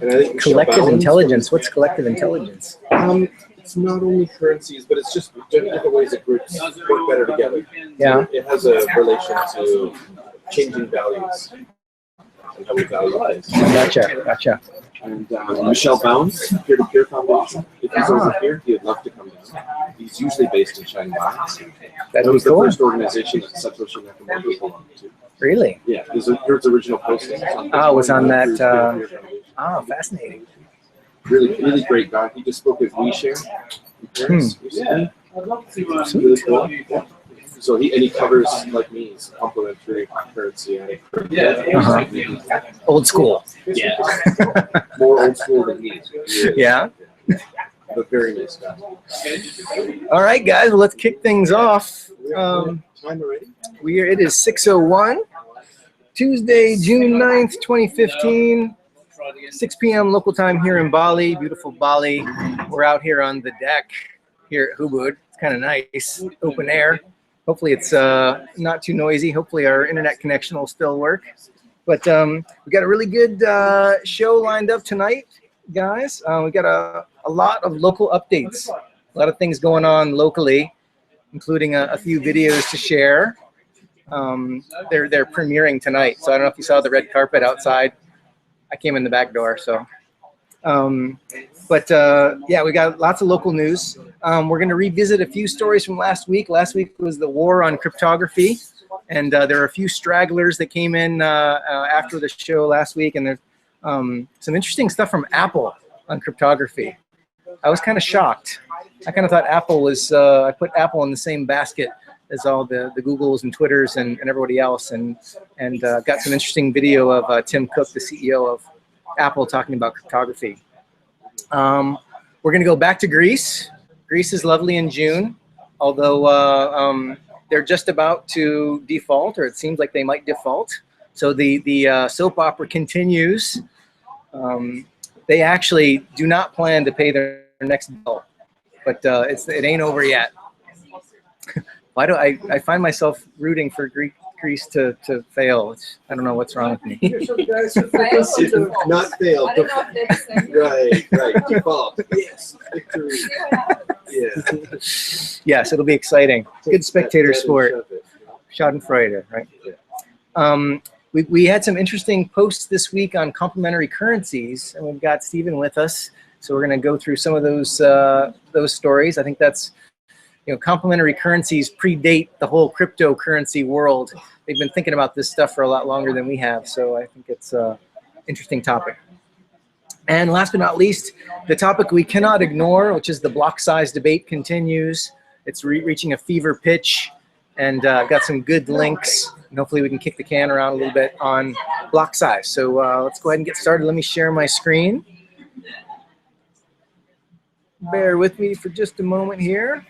And I think collective intelligence. What's collective intelligence? It's not only currencies, but it's just different ways that groups work better together. Yeah. It has a relation to changing values and how we value things. Gotcha. And Michelle Bounds, Peer-to-Peer Foundation. If he's over here, he'd love to come down. He's usually based in Shanghai. That was the first organization that Satoshi Nakamoto belonged to. Really? Yeah, here's original posting. Oh, it was on that. Fascinating. Really great guy. He just spoke at WeShare in Paris recently. Really cool. Yeah. So he covers, like me, complementary currency. Old school. Yeah. More old school than me. Yeah. But very nice guy. All right, guys. Well, let's kick things off. Time already? It is 6:01, Tuesday, June 9th, 2015. 6 p.m. local time here in Bali, beautiful Bali. We're out here on the deck here at Ubud. It's kind of nice, open air. Hopefully it's not too noisy. Hopefully our internet connection will still work. But we got a really good show lined up tonight, guys. We got a lot of local updates, a lot of things going on locally, including a few videos to share. They're premiering tonight, so I don't know if you saw the red carpet outside. I came in the back door, so. Yeah, we got lots of local news. We're going to revisit a few stories from last week. Last week was the war on cryptography, and there are a few stragglers that came in after the show last week, and there's some interesting stuff from Apple on cryptography. I was kind of shocked. I kind of thought Apple was, I put Apple in the same basket as all the Googles and Twitters and everybody else, and got some interesting video of Tim Cook, the CEO of Apple, talking about cryptography. We're going to go back to Greece. Greece is lovely in June, although they're just about to default, or it seems like they might default. So the soap opera continues. They actually do not plan to pay their next bill, but it ain't over yet. Why do I find myself rooting for Greece to fail? I don't know what's wrong with me. Not fail. I don't know if they're the same. Right. Default. Yes. Victory. Yeah. Yes, it'll be exciting. Good spectator sport. Schadenfreude, right? Yeah. We had some interesting posts this week on complementary currencies, and we've got Stephen with us, so we're going to go through some of those stories. I think that's, complementary currencies predate the whole cryptocurrency world. They've been thinking about this stuff for a lot longer than we have, so I think it's an interesting topic. And last but not least, the topic we cannot ignore, which is the block size debate, continues. It's reaching a fever pitch, and I've got some good links, and hopefully we can kick the can around a little bit on block size. So let's go ahead and get started. Let me share my screen. Bear with me for just a moment here.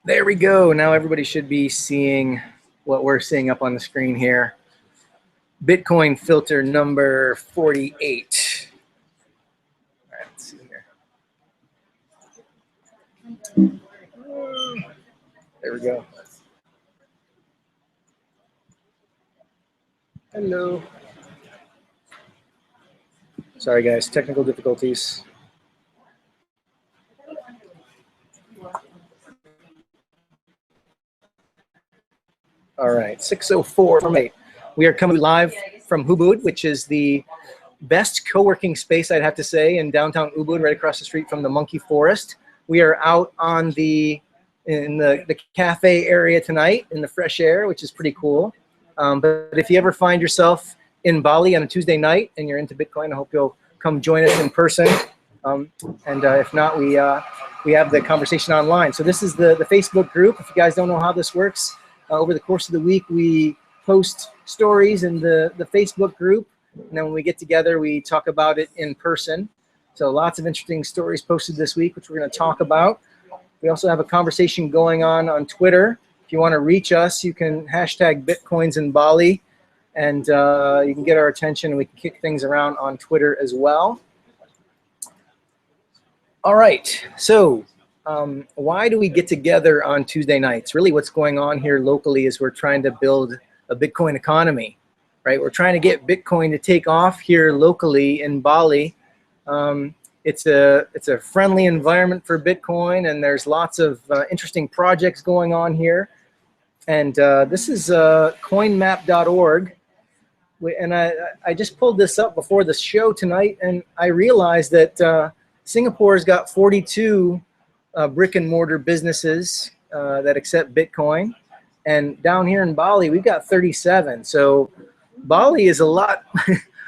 There we go. Now everybody should be seeing what we're seeing up on the screen here. Bitcoin filter number 48. All right, let's see here. There we go. Hello. Sorry guys, technical difficulties. All right, 6:04 from 8. We are coming live from Ubud, which is the best co-working space, I'd have to say, in downtown Ubud, right across the street from the Monkey Forest. We are out on in the cafe area tonight in the fresh air, which is pretty cool. But if you ever find yourself in Bali on a Tuesday night and you're into Bitcoin, I hope you'll come join us in person. If not, we have the conversation online. So this is the Facebook group. If you guys don't know how this works, over the course of the week, we post stories in the Facebook group, and then when we get together, we talk about it in person. So lots of interesting stories posted this week, which we're going to talk about. We also have a conversation going on Twitter. If you want to reach us, you can hashtag Bitcoins in Bali, and you can get our attention, and we can kick things around on Twitter as well. All right, so why do we get together on Tuesday nights? Really what's going on here locally is we're trying to build a Bitcoin economy, right? We're trying to get Bitcoin to take off here locally in Bali. It's a friendly environment for Bitcoin, and there's lots of interesting projects going on here. And this is coinmap.org. And I just pulled this up before the show tonight, and I realized that Singapore's got 42 brick and mortar businesses that accept Bitcoin. And down here in Bali, we've got 37. So Bali is a lot.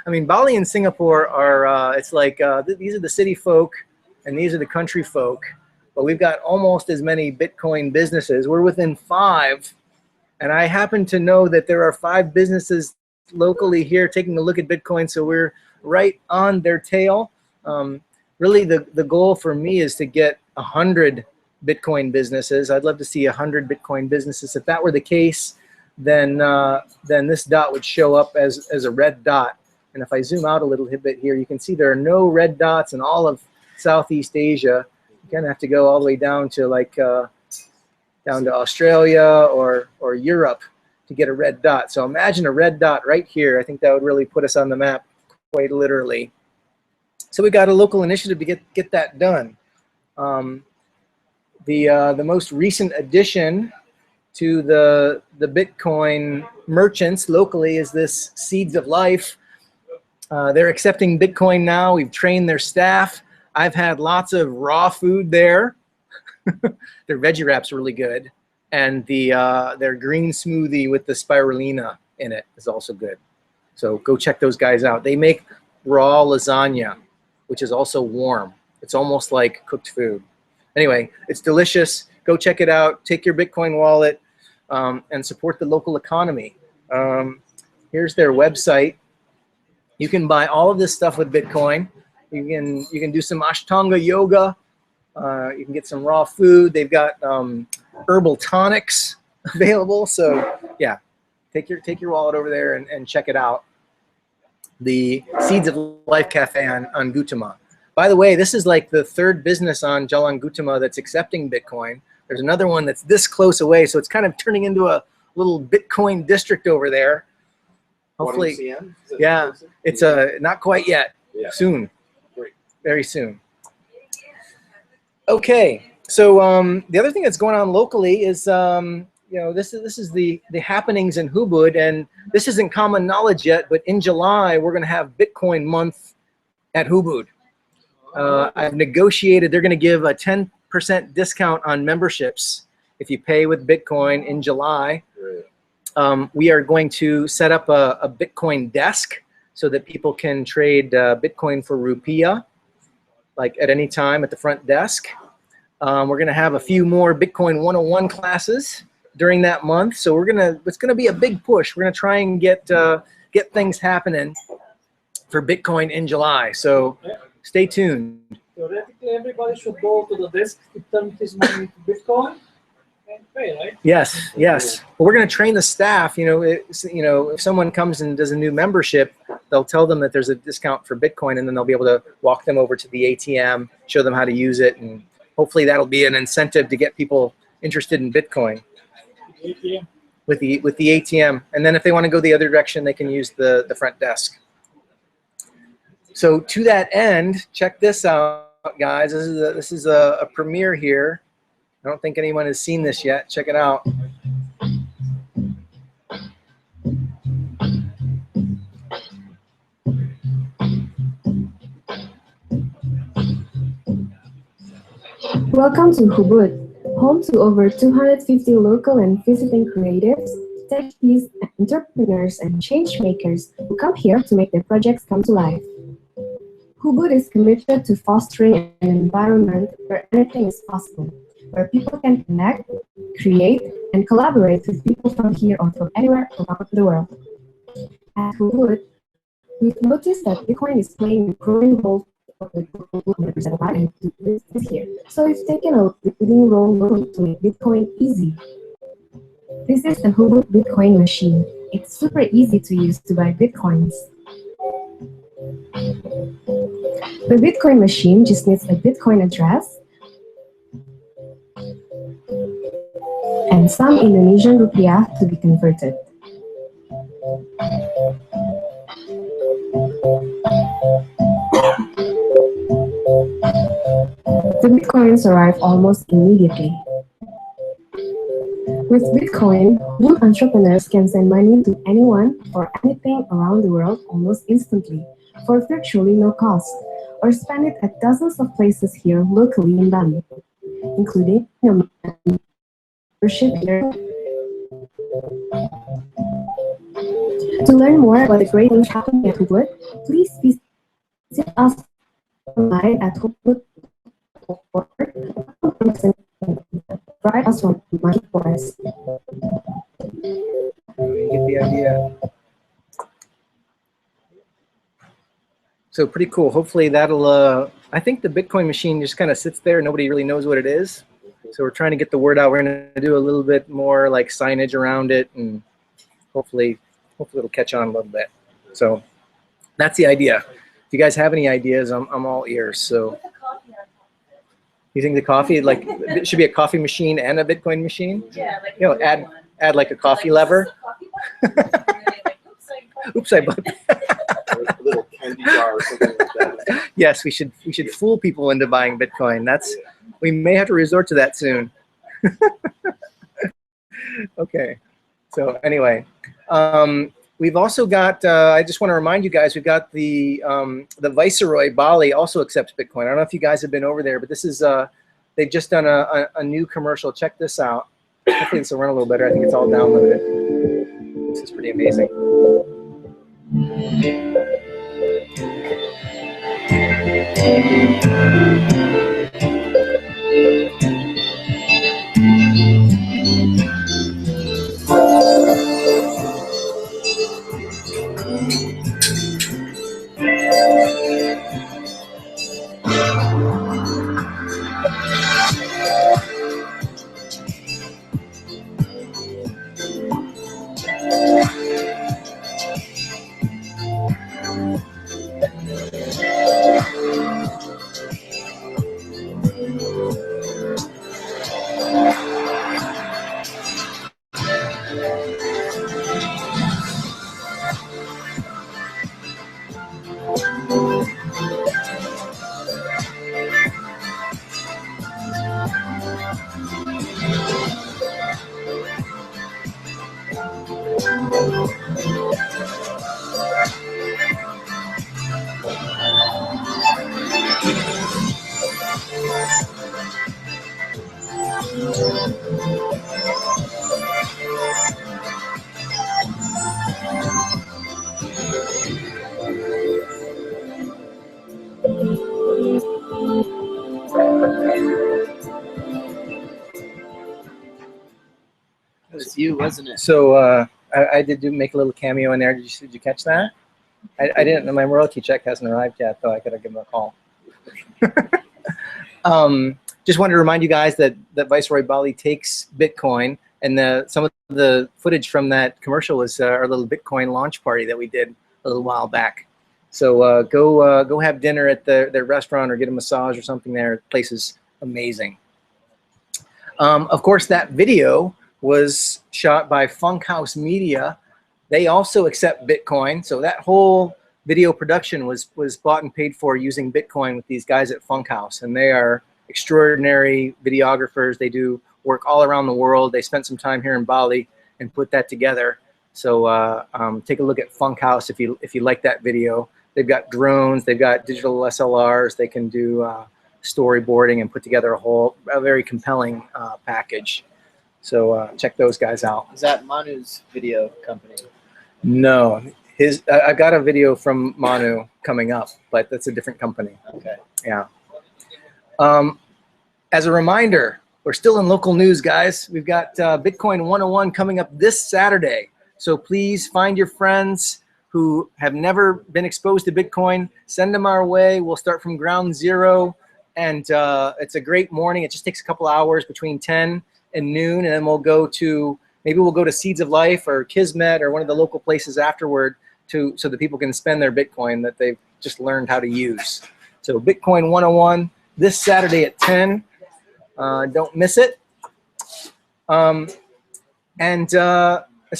I mean, Bali and Singapore are, it's like, these are the city folk and these are the country folk. But we've got almost as many Bitcoin businesses. We're within 5. And I happen to know that there are 5 businesses locally here taking a look at Bitcoin. So we're right on their tail. Really, the goal for me is to get 100 Bitcoin businesses. I'd love to see 100 Bitcoin businesses. If that were the case, then this dot would show up as a red dot. And if I zoom out a little bit here, you can see there are no red dots in all of Southeast Asia. You kind of have to go all the way down to like down to Australia or Europe to get a red dot. So imagine a red dot right here. I think that would really put us on the map quite literally. So we got a local initiative to get that done. The most recent addition to the Bitcoin merchants locally is this Seeds of Life. They're accepting Bitcoin now. We've trained their staff. I've had lots of raw food there. Their veggie wrap's really good. And their green smoothie with the spirulina in it is also good. So go check those guys out. They make raw lasagna, which is also warm. It's almost like cooked food. Anyway, it's delicious. Go check it out. Take your Bitcoin wallet and support the local economy. Here's their website. You can buy all of this stuff with Bitcoin. You can do some Ashtanga yoga. You can get some raw food. They've got herbal tonics available. So yeah, take your wallet over there and check it out. The Seeds of Life Cafe on Gautama. By the way, this is like the 3rd business on Jalan Gautama that's accepting Bitcoin. There's another one that's this close away, so it's kind of turning into a little Bitcoin district over there. Hopefully, yeah, it's not quite yet. Yeah. Soon, very soon. Okay, so the other thing that's going on locally is this is the happenings in Ubud, and this isn't common knowledge yet, but in July we're going to have Bitcoin month at Ubud. I've negotiated, they're going to give a 10% discount on memberships if you pay with Bitcoin in July. We are going to set up a Bitcoin desk so that people can trade Bitcoin for rupiah, like at any time at the front desk. We're going to have a few more Bitcoin 101 classes during that month. So it's going to be a big push. We're going to try and get things happening for Bitcoin in July. So stay tuned. Theoretically, everybody should go to the desk to turn his money into Bitcoin and pay, right? Yes, yes. Well, we're going to train the staff. If someone comes and does a new membership, they'll tell them that there's a discount for Bitcoin, and then they'll be able to walk them over to the ATM, show them how to use it, and hopefully that'll be an incentive to get people interested in Bitcoin. ATM. With the ATM, and then if they want to go the other direction, they can use the front desk. So to that end, check this out, guys. This is a premiere here. I don't think anyone has seen this yet. Check it out. Welcome to Ubud, home to over 250 local and visiting creatives, techies, entrepreneurs, and change makers who come here to make their projects come to life. Ubud is committed to fostering an environment where anything is possible, where people can connect, create, and collaborate with people from here or from anywhere around the world. At Ubud, we've noticed that Bitcoin is playing a growing role of the and this year. So we've taken a leading role to make Bitcoin easy. This is the Ubud Bitcoin machine. It's super easy to use to buy Bitcoins. The Bitcoin machine just needs a Bitcoin address and some Indonesian rupiah to be converted. the Bitcoins arrive almost immediately. With Bitcoin, new entrepreneurs can send money to anyone or anything around the world almost instantly for virtually no cost, or spend it at dozens of places here locally in Bali, including a membership area. To learn more about the great things happening at Ubud, please visit us online at ubud.org. Write us from money for us. You get the idea. So pretty cool. Hopefully that'll, I think the Bitcoin machine just kind of sits there. Nobody really knows what it is. So we're trying to get the word out. We're going to do a little bit more like signage around it, and hopefully it'll catch on a little bit. So that's the idea. If you guys have any ideas, I'm all ears. So you think the coffee, like it should be a coffee machine and a Bitcoin machine? Yeah, like add like a coffee lever. Oops, I bumped. A little candy jar or something like that. Yes, we should fool people into buying Bitcoin. We may have to resort to that soon. Okay. So anyway, we've also got. I just want to remind you guys, we've got the Viceroy Bali also accepts Bitcoin. I don't know if you guys have been over there, but this is they've just done a new commercial. Check this out. Hopefully this will run a little better. I think it's all downloaded. This is pretty amazing. It was you, wasn't it? So I did make a little cameo in there. Did you catch that? I didn't. My royalty check hasn't arrived yet, though. I gotta give him a call. Just wanted to remind you guys that Viceroy Bali takes Bitcoin, and some of the footage from that commercial was our little Bitcoin launch party that we did a little while back. So go have dinner at their restaurant or get a massage or something there. The place is amazing. Of course, that video was shot by Funkhouse Media. They also accept Bitcoin. So that whole video production was bought and paid for using Bitcoin with these guys at Funkhouse. And they are extraordinary videographers. They do work all around the world. They spent some time here in Bali and put that together. So take a look at Funkhouse if you like that video. They've got drones. They've got digital SLRs. They can do storyboarding and put together a very compelling package. So check those guys out. Is that Manu's video company? No, I've got a video from Manu coming up, but that's a different company. Okay. Yeah. As a reminder, we're still in local news, guys. We've got Bitcoin 101 coming up this Saturday. So please find your friends who have never been exposed to Bitcoin. Send them our way. We'll start from ground zero. And it's a great morning. It just takes a couple hours between 10 and noon. And then maybe we'll go to Seeds of Life or Kismet or one of the local places afterward so that people can spend their Bitcoin that they've just learned how to use. So Bitcoin 101 this Saturday at 10. Don't miss it. As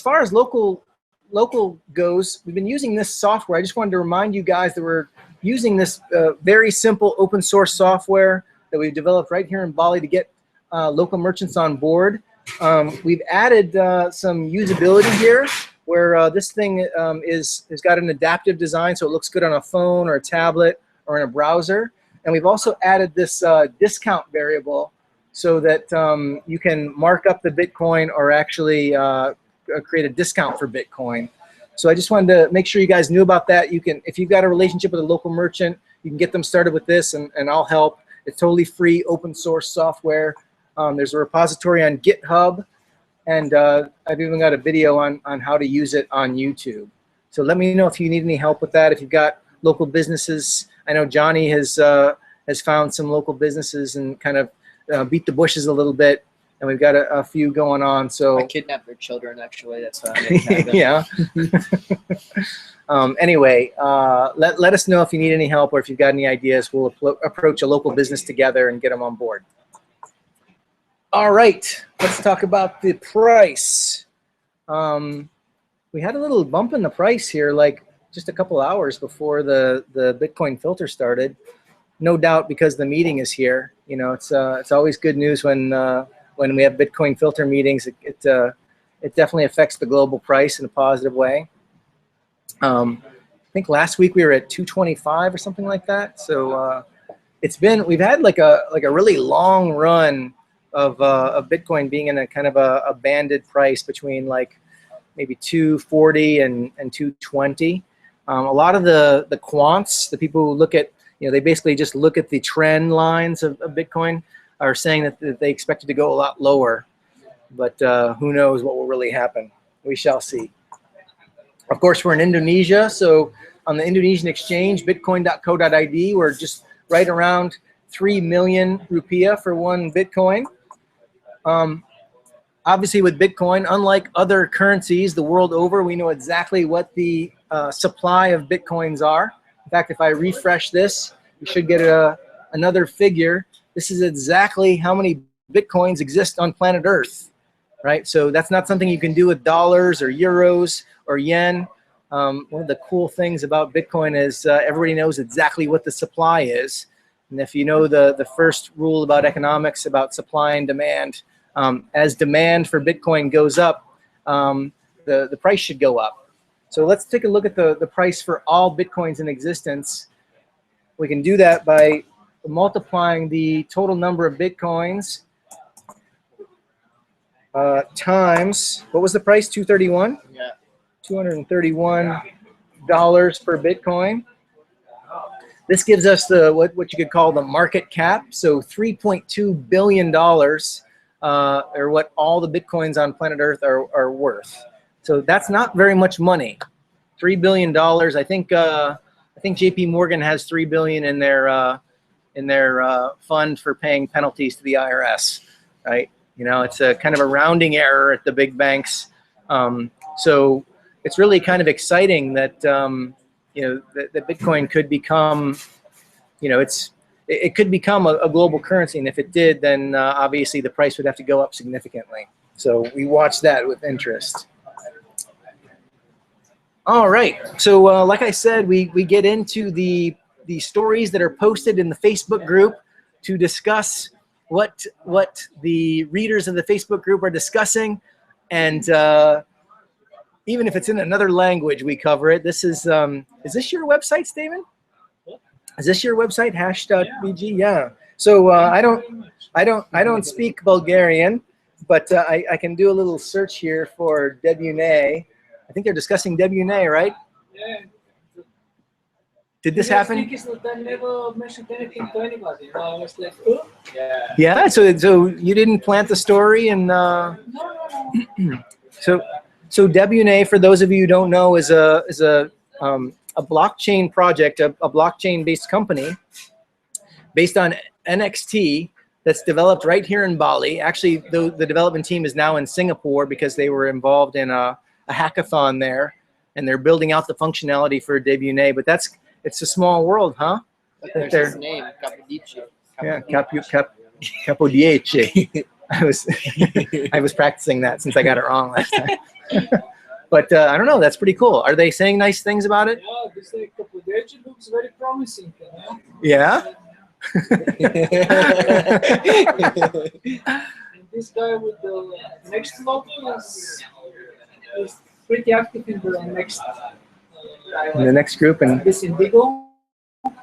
far as local goes, we've been using this software. I just wanted to remind you guys that we're using this very simple open source software that we've developed right here in Bali to get local merchants on board. We've added some usability here, where this thing has got an adaptive design, so it looks good on a phone or a tablet or in a browser. And we've also added this discount variable so that you can mark up the Bitcoin or actually create a discount for Bitcoin. So I just wanted to make sure you guys knew about that. You can, if you've got a relationship with a local merchant, you can get them started with this, and I'll help. It's totally free, open source software. There's a repository on GitHub, and I've even got a video on how to use it on YouTube. So let me know if you need any help with that. If you've got local businesses, I know Johnny has found some local businesses and kind of beat the bushes a little bit, and we've got a few going on. So I kidnapped their children, actually. That's how I yeah. Anyway, let us know if you need any help or if you've got any ideas. We'll approach a local business together and get them on board. All right, let's talk about the price. We had a little bump in the price here, like just a couple hours before the Bitcoin filter started. No doubt because the meeting is here. You know, it's always good news when we have Bitcoin filter meetings. It definitely affects the global price in a positive way. I think last week we were at 225 or something like that. So we've had like a really long run of Bitcoin being in a kind of a banded price between like maybe 240 and 220. A lot of the quants, the people who look at, they basically just look at the trend lines of Bitcoin, are saying that they expect it to go a lot lower. But who knows what will really happen. We shall see. Of course, we're in Indonesia, so on the Indonesian exchange, bitcoin.co.id, we're just right around 3 million rupiah for one Bitcoin. Obviously, with Bitcoin, unlike other currencies the world over, we know exactly what the supply of Bitcoins are. In fact, if I refresh this, you should get another figure. This is exactly how many Bitcoins exist on planet Earth, right? So that's not something you can do with dollars or euros or yen. One of the cool things about Bitcoin is everybody knows exactly what the supply is. And if you know the first rule about economics, about supply and demand, as demand for Bitcoin goes up, the price should go up. So let's take a look at the price for all Bitcoins in existence. We can do that by multiplying the total number of Bitcoins times, what was the price, 231? Yeah. $231 per Bitcoin. This gives us what you could call the market cap. So $3.2 billion are what all the Bitcoins on planet Earth are worth. So that's not very much money. $3 billion. I think JP Morgan has $3 billion in their fund for paying penalties to the IRS, right? It's a kind of a rounding error at the big banks. So it's really kind of exciting that that Bitcoin could become, it could become a global currency, and if it did, then obviously the price would have to go up significantly. So we watch that with interest. All right. So like I said, we get into the stories that are posted in the Facebook group to discuss what the readers of the Facebook group are discussing, and even if it's in another language, we cover it. This is this your website, Steven? Is this your website, hash.bg? Yeah. So I don't speak Bulgarian, but I can do a little search here for Debunay. I think they're discussing Debunay, right? Yeah. Did this happen? I never mentioned anything to anybody. I was like, oh. Yeah. Yeah. So you didn't plant the story, and No. So Debunay, for those of you who don't know, is a blockchain project, a blockchain-based company based on NXT that's developed right here in Bali. Actually, the development team is now in Singapore because they were involved in a hackathon there, and they're building out the functionality for Debunay. But it's a small world, huh? There's his name, Capodici. Yeah, Capodici. I was practicing that since I got it wrong last time. But I don't know. That's pretty cool. Are they saying nice things about it? Yeah, this like Capodici looks very promising. Yeah. And this guy with the next logo is pretty active in the next. In the next group, and This indigo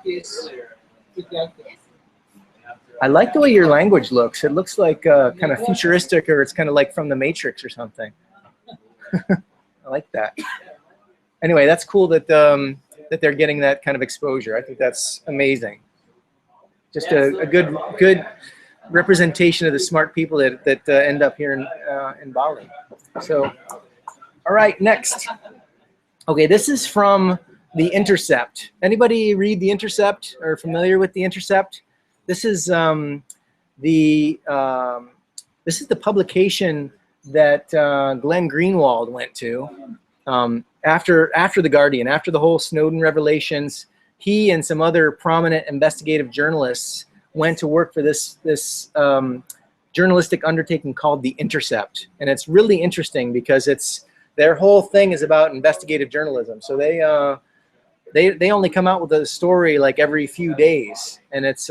is pretty active. I like the way your language looks. It looks like kind of futuristic, or it's kind of like from the Matrix or something. I like that. Anyway, that's cool that that they're getting that kind of exposure. I think that's amazing. Just a good representation of the smart people that end up here in Bali. So, all right, next. Okay, this is from The Intercept. Anybody read The Intercept or familiar with The Intercept? This is the publication that Glenn Greenwald went to after the Guardian, after the whole Snowden revelations. He and some other prominent investigative journalists went to work for this journalistic undertaking called The Intercept, and it's really interesting because their whole thing is about investigative journalism. So they only come out with a story like every few days, and it's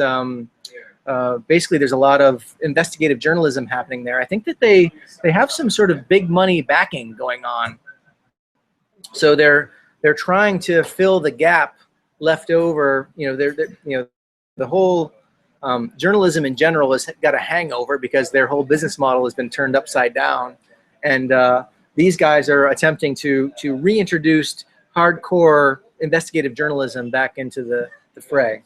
basically there's a lot of investigative journalism happening there. I think that they have some sort of big money backing going on. So they're trying to fill the gap left over. The whole journalism in general has got a hangover because their whole business model has been turned upside down, and these guys are attempting to reintroduce hardcore investigative journalism back into the fray.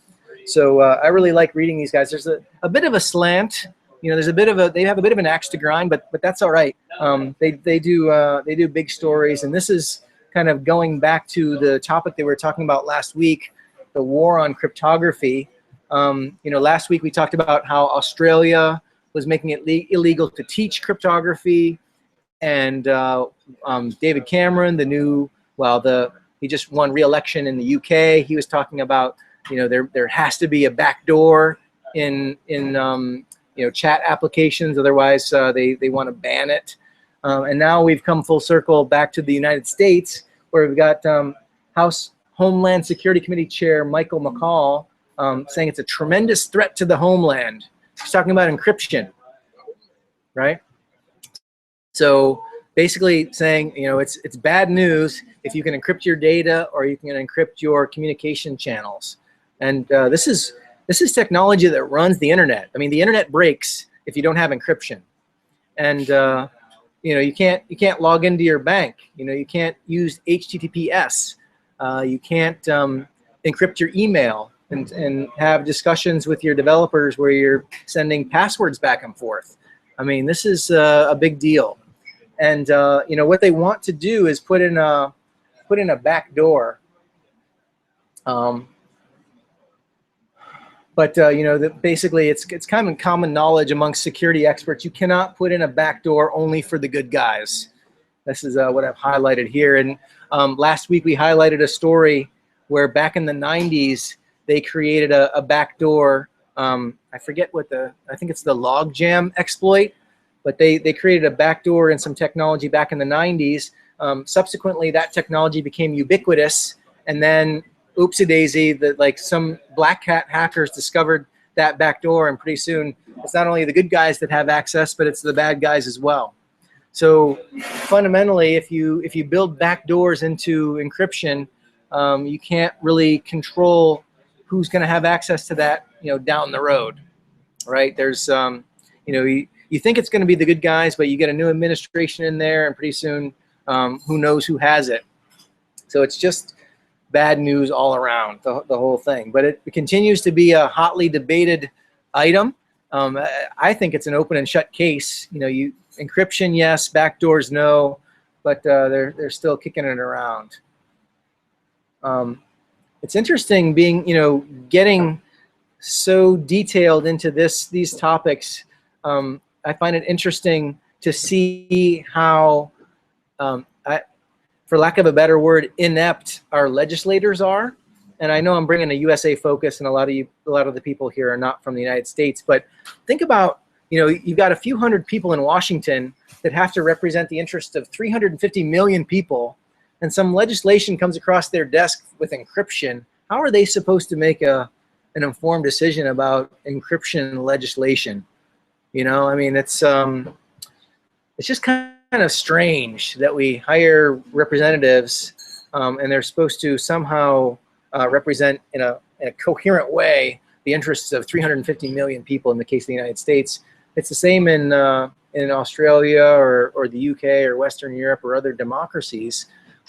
So I really like reading these guys. There's a bit of a slant, there's they have a bit of an axe to grind, but that's all right. They do big stories, and this is kind of going back to the topic they were talking about last week, the war on cryptography. Last week we talked about how Australia was making it illegal to teach cryptography, and David Cameron, he just won re-election in the UK. He was talking about, there has to be a backdoor in chat applications, otherwise they want to ban it. And now we've come full circle back to the United States, where we've got House Homeland Security Committee Chair Michael McCall saying it's a tremendous threat to the homeland. He's talking about encryption, right? So basically saying, it's bad news if you can encrypt your data or you can encrypt your communication channels. And this is technology that runs the internet. I mean, the internet breaks if you don't have encryption. And you can't log into your bank. You can't use HTTPS. You can't encrypt your email and have discussions with your developers where you're sending passwords back and forth. I mean, this is a big deal. And what they want to do is put in a backdoor. Basically it's kind of common knowledge amongst security experts. You cannot put in a backdoor only for the good guys. This is what I've highlighted here. And last week we highlighted a story where back in the 90s they created a backdoor. I forget I think it's the logjam exploit, but they created a backdoor in some technology back in the 90s. Subsequently, that technology became ubiquitous, and then oopsie daisy, some black hat hackers discovered that backdoor, and pretty soon it's not only the good guys that have access, but it's the bad guys as well. So fundamentally, if you build backdoors into encryption, you can't really control who's going to have access to that, down the road, right? There's, you think it's going to be the good guys, but you get a new administration in there, and pretty soon, who knows who has it? So it's just bad news all around, the whole thing. But it continues to be a hotly debated item. I think it's an open and shut case. Encryption, yes; backdoors, no. But they're still kicking it around. It's interesting getting so detailed into these topics. I find it interesting to see how, for lack of a better word, inept our legislators are. And I know I'm bringing a USA focus, and a lot of the people here are not from the United States. But think about, you've got a few hundred people in Washington that have to represent the interests of 350 million people, and some legislation comes across their desk with encryption. How are they supposed to make an an informed decision about encryption legislation. You know, I mean, it's just kind of strange that we hire representatives and they're supposed to somehow represent in a coherent way the interests of 350 million people in the case of the United States. It's the same in Australia or the UK or Western Europe or other democracies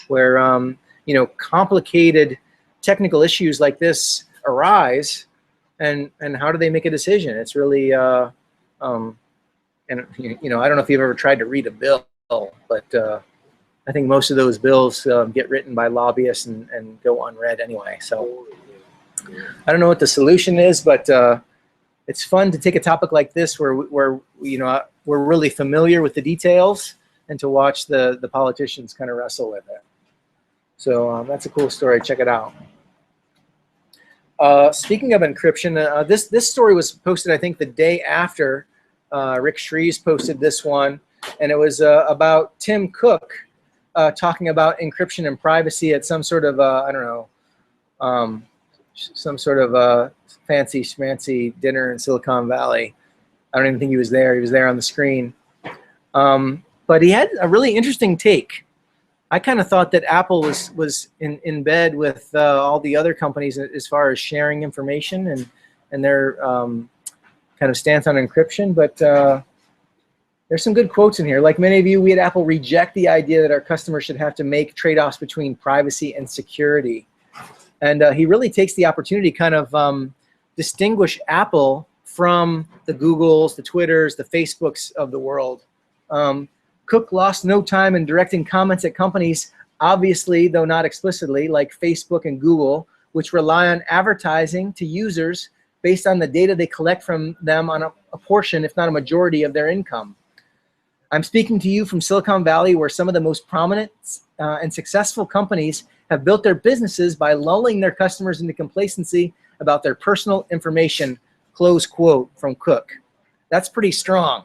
where you know, complicated technical issues like this arise, and how do they make a decision? It's really and you know, I don't know if you've ever tried to read a bill, but I think most of those bills get written by lobbyists and go unread anyway. So I don't know what the solution is, but it's fun to take a topic like this where you know, we're really familiar with the details and to watch the politicians kind of wrestle with it. So that's a cool story. Check it out. Speaking of encryption, this story was posted, I think, the day after Rick Shrees posted this one, and it was about Tim Cook talking about encryption and privacy at some sort of I don't know, some sort of fancy schmancy dinner in Silicon Valley. I don't even think he was there. He was there on the screen, but he had a really interesting take. I kind of thought that Apple was in bed with all the other companies as far as sharing information and their kind of stance on encryption, but there's some good quotes in here. Like many of you, we at Apple reject the idea that our customers should have to make trade-offs between privacy and security. And he really takes the opportunity to kind of distinguish Apple from the Googles, the Twitters, the Facebooks of the world. Cook lost no time in directing comments at companies, obviously, though not explicitly, like Facebook and Google, which rely on advertising to users based on the data they collect from them on a portion, if not a majority, of their income. I'm speaking to you from Silicon Valley, where some of the most prominent and successful companies have built their businesses by lulling their customers into complacency about their personal information, close quote from Cook. That's pretty strong.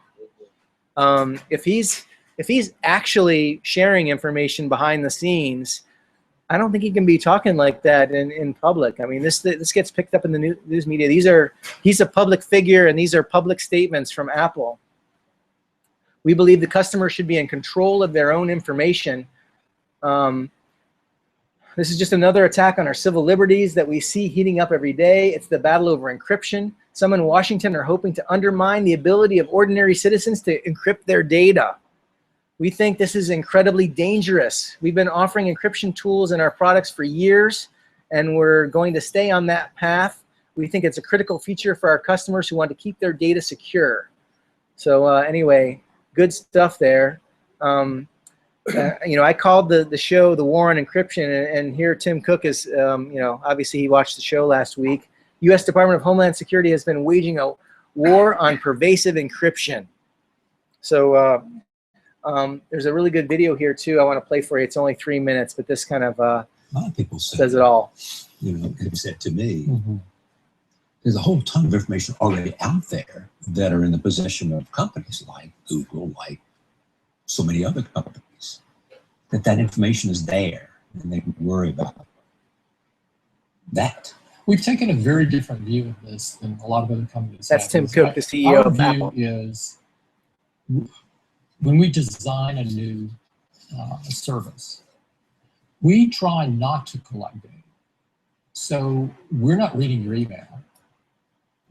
If he's actually sharing information behind the scenes, I don't think he can be talking like that in public. I mean, this gets picked up in the news media. He's a public figure, and these are public statements from Apple. We believe the customer should be in control of their own information. This is just another attack on our civil liberties that we see heating up every day. It's the battle over encryption. Some in Washington are hoping to undermine the ability of ordinary citizens to encrypt their data. We think this is incredibly dangerous. We've been offering encryption tools in our products for years, and we're going to stay on that path. We think it's a critical feature for our customers who want to keep their data secure. So anyway, good stuff there. You know, I called the show "The War on Encryption," and here Tim Cook is, you know, obviously he watched the show last week. U.S. Department of Homeland Security has been waging a war on pervasive encryption. So there's a really good video here too. I want to play for you. It's only 3 minutes, but this kind of a lot of people say, says it all. You know, have said to me, there's a whole ton of information already out there that are in the possession of companies like Google, like so many other companies, that information is there and they can worry about that. We've taken a very different view of this than a lot of other companies. That's Tim Cook, the CEO of Apple. Our view is when we design a new service, we try not to collect data. So we're not reading your email.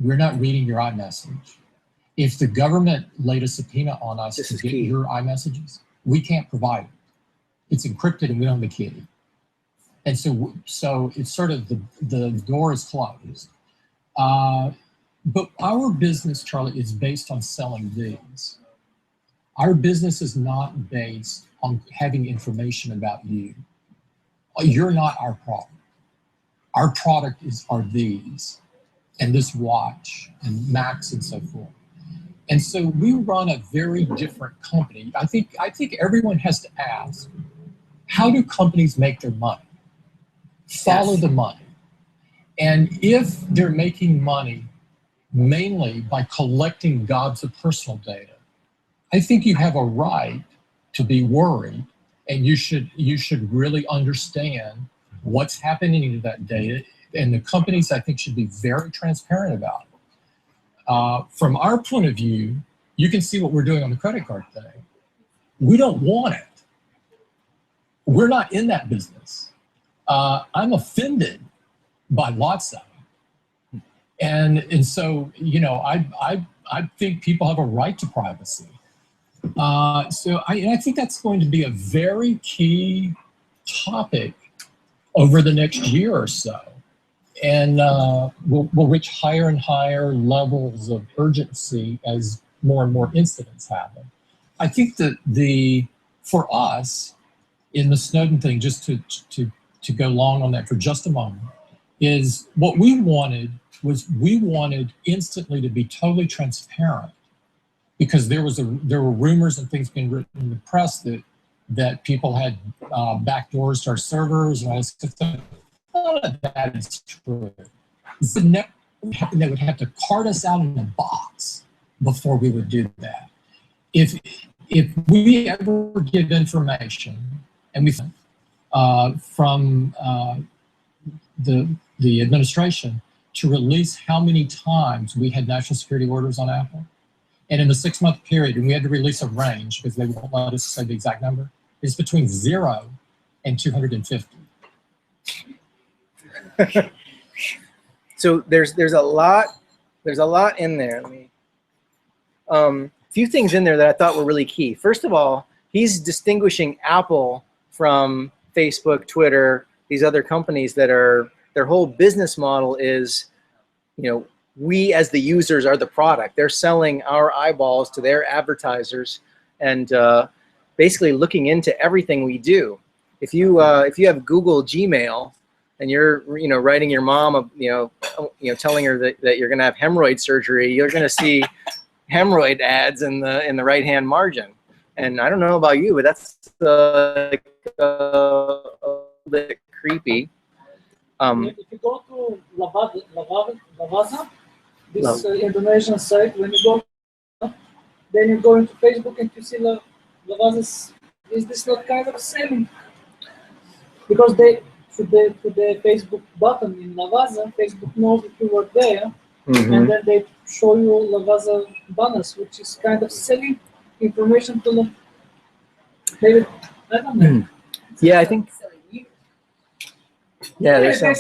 We're not reading your iMessage. If the government laid a subpoena on us to get your iMessages, we can't provide it. It's encrypted and we don't have the key. And so it's sort of the door is closed. But our business, Charlie, is based on selling these. Our business is not based on having information about you. You're not our product. Our product are these, and this watch, and Macs, and so forth. And so we run a very different company. I think everyone has to ask, how do companies make their money? Follow the money. And if they're making money mainly by collecting gobs of personal data, I think you have a right to be worried, and you should really understand what's happening to that data, and the companies, I think, should be very transparent about it. From our point of view, you can see what we're doing on the credit card thing. We don't want it. We're not in that business. I'm offended by lots of it. And so, you know, I think people have a right to privacy. So I think that's going to be a very key topic over the next year or so. And we'll reach higher and higher levels of urgency as more and more incidents happen. I think that for us, in the Snowden thing, just to go long on that for just a moment, is what we wanted instantly to be totally transparent, because there were rumors and things being written in the press that people had backdoors to our servers and all this stuff. None of that is true. They would have to cart us out in a box before we would do that. If we ever give information, and we from the administration to release how many times we had national security orders on Apple, and in the 6-month period, and we had to release a range because they won't let us say the exact number, it's between 0 and 250. So there's a lot in there. Few things in there that I thought were really key. First of all, he's distinguishing Apple from Facebook, Twitter, these other companies that are, their whole business model is, you know, we as the users are the product. They're selling our eyeballs to their advertisers and basically looking into everything we do. If you have Google Gmail and you're writing your mom telling her that you're going to have hemorrhoid surgery, you're going to see hemorrhoid ads in the right hand margin. And I don't know about you, but that's a bit creepy. If you go to Lavazza, this Indonesian site, when you go, then you go into Facebook and you see Lavazza's, is this not kind of selling? Because they, to the Facebook button in Lavazza, Facebook knows that you were there, and then they show you Lavazza banners, which is kind of selling information to them. Maybe, I don't know. Yeah, I think. Yeah, They sell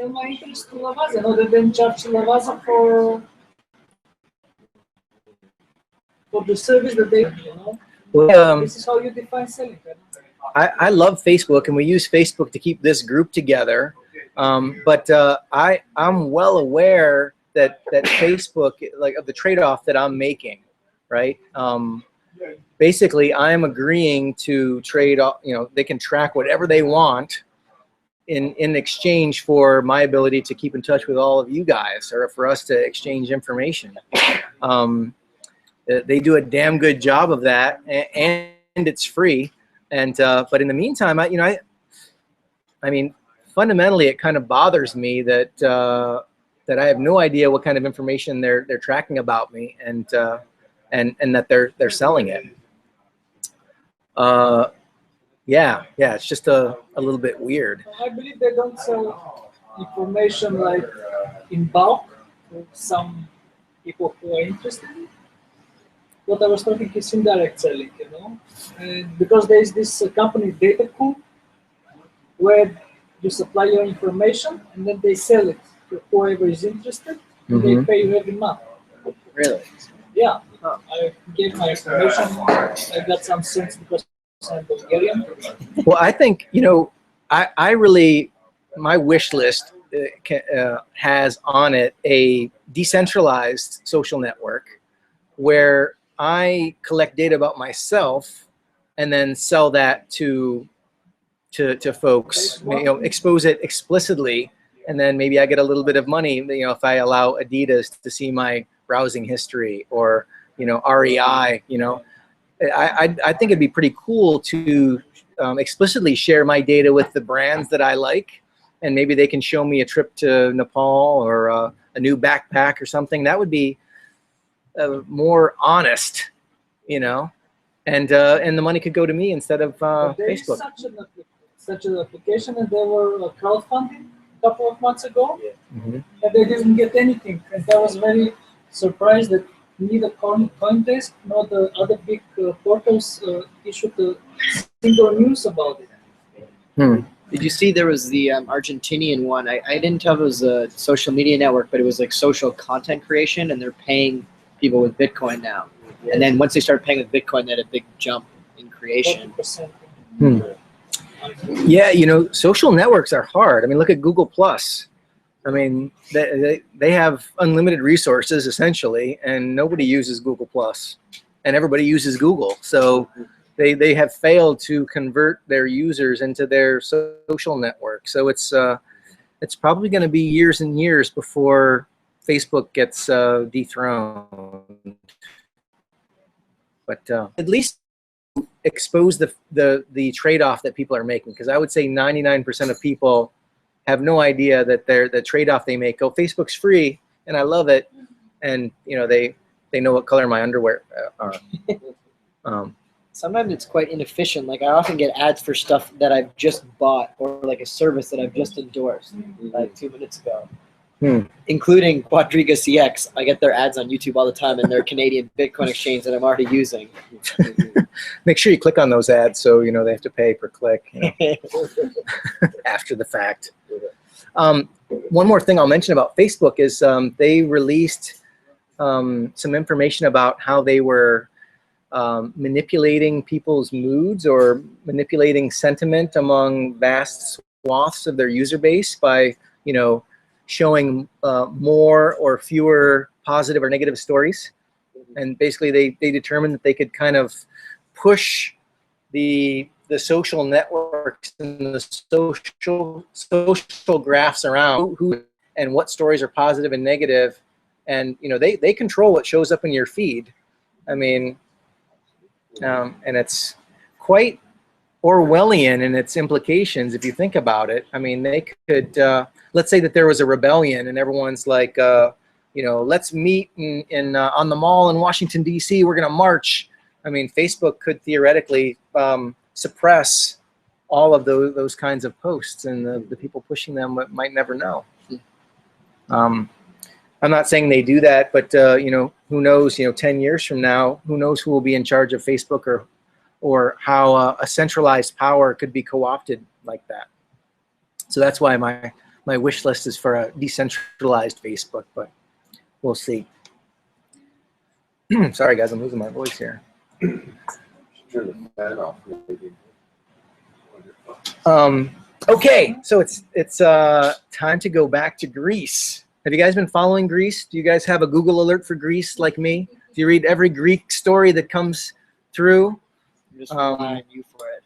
my interest to Lavazza, no, they then charge Lavazza for the service that they, Well, this is how you define selling. I love Facebook, and we use Facebook to keep this group together. But I'm well aware that Facebook, like, of the trade-off that I'm making, right? Basically, I'm agreeing to trade off. They can track whatever they want in exchange for my ability to keep in touch with all of you guys, or for us to exchange information. They do a damn good job of that, and it's free. And but in the meantime, I mean, fundamentally, it kind of bothers me that that I have no idea what kind of information they're tracking about me, and that they're selling it. Yeah, it's just a little bit weird. I believe they don't sell information like in bulk to some people who are interested. What I was talking is indirect selling, and because there is this company DataCool, where you supply your information and then they sell it to whoever is interested, and they pay you every month. Really? Yeah, I gave my information. I got some sense because I'm Bulgarian. Well, I think, I really, my wish list has on it a decentralized social network where I collect data about myself and then sell that to folks, expose it explicitly, and then maybe I get a little bit of money, if I allow Adidas to see my browsing history, or REI. I think it'd be pretty cool to explicitly share my data with the brands that I like, and maybe they can show me a trip to Nepal or a new backpack or something. That would be more honest, and the money could go to me instead of Facebook. Such an such an application, and they were crowdfunding a couple of months ago, Mhm. and they didn't get anything. And I was very surprised that neither Coindesk nor the other big portals issued a single news about it. Hmm. Did you see there was the Argentinian one? I didn't tell if it was a social media network, but it was like social content creation, and they're paying people with Bitcoin now. And then once they started paying with Bitcoin, they had a big jump in creation. 40%. Hmm. Yeah, you know, social networks are hard. I mean, look at Google Plus. I mean, they have unlimited resources essentially, and nobody uses Google Plus, and everybody uses Google. So they have failed to convert their users into their social network. So it's probably going to be years and years before Facebook gets dethroned. But at least expose the trade-off that people are making, because I would say 99% of people have no idea that the trade-off they make. Oh, Facebook's free and I love it, and you know they know what color my underwear are. Sometimes it's quite inefficient. Like I often get ads for stuff that I've just bought or like a service that I've just endorsed like 2 minutes ago. Including Quadriga CX. I get their ads on YouTube all the time, and their Canadian Bitcoin exchange that I'm already using. Make sure you click on those ads so you know they have to pay per click, you know, after the fact. One more thing I'll mention about Facebook is they released some information about how they were manipulating people's moods or manipulating sentiment among vast swaths of their user base by, you know, showing more or fewer positive or negative stories. And basically they determined that they could kind of push the social networks and the social graphs around who and what stories are positive and negative. And you know, they control what shows up in your feed. I mean, and it's quite Orwellian in its implications if you think about it. I mean, they could, let's say that there was a rebellion and everyone's like, you know, let's meet on the mall in Washington, D.C. We're going to march. I mean, Facebook could theoretically suppress all of those kinds of posts, and the people pushing them might never know. I'm not saying they do that, but you know, who knows? You know, 10 years from now, who knows who will be in charge of Facebook, or how a centralized power could be co-opted like that. So that's why my wish list is for a decentralized Facebook, but we'll see. Sorry guys, I'm losing my voice here. Turn the fan off, maybe. Okay, so it's time to go back to Greece. Have you guys been following Greece? Do you guys have a Google alert for Greece like me? Do you read every Greek story that comes through? I'm just relying on you for it.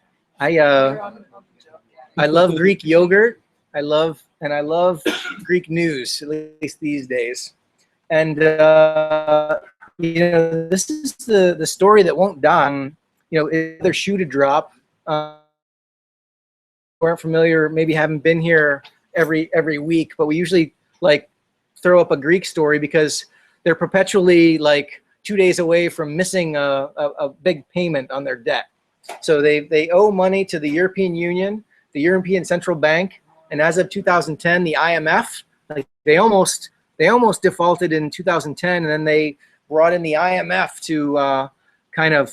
I love Greek yogurt. I love Greek news, at least these days. And you know, this is the story that won't die. You know, their shoe to drop. Weren't familiar, maybe haven't been here every week, but we usually like throw up a Greek story because they're perpetually like 2 days away from missing a big payment on their debt. So they owe money to the European Union, the European Central Bank, and as of 2010, the IMF. Like they almost defaulted in 2010, and then they brought in the IMF to kind of,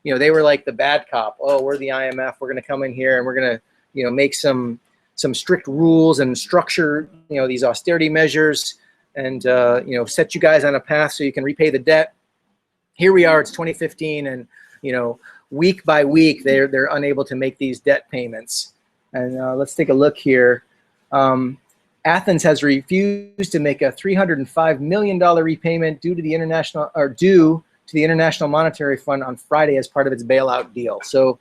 you know, they were like the bad cop. Oh, we're the IMF. We're going to come in here and we're going to, you know, make some strict rules and structure, you know, these austerity measures, and you know, set you guys on a path so you can repay the debt. Here we are, it's 2015, and you know, week by week they're unable to make these debt payments. And let's take a look here. Athens has refused to make a $305 million repayment due to the International Monetary Fund on Friday as part of its bailout deal. So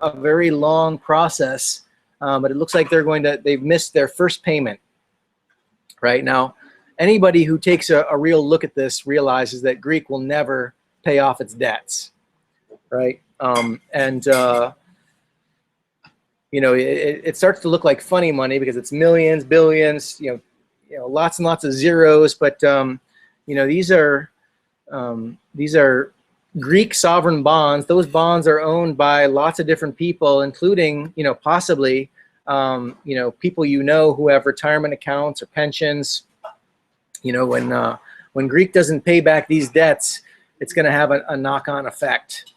a very long process, but it looks like they've missed their first payment. Right now, anybody who takes a real look at this realizes that Greek will never pay off its debts, right? You know, it starts to look like funny money because it's millions, billions, you know, lots and lots of zeros. But you know, these are Greek sovereign bonds. Those bonds are owned by lots of different people, including, possibly, people who have retirement accounts or pensions. When Greek doesn't pay back these debts, it's going to have a knock-on effect,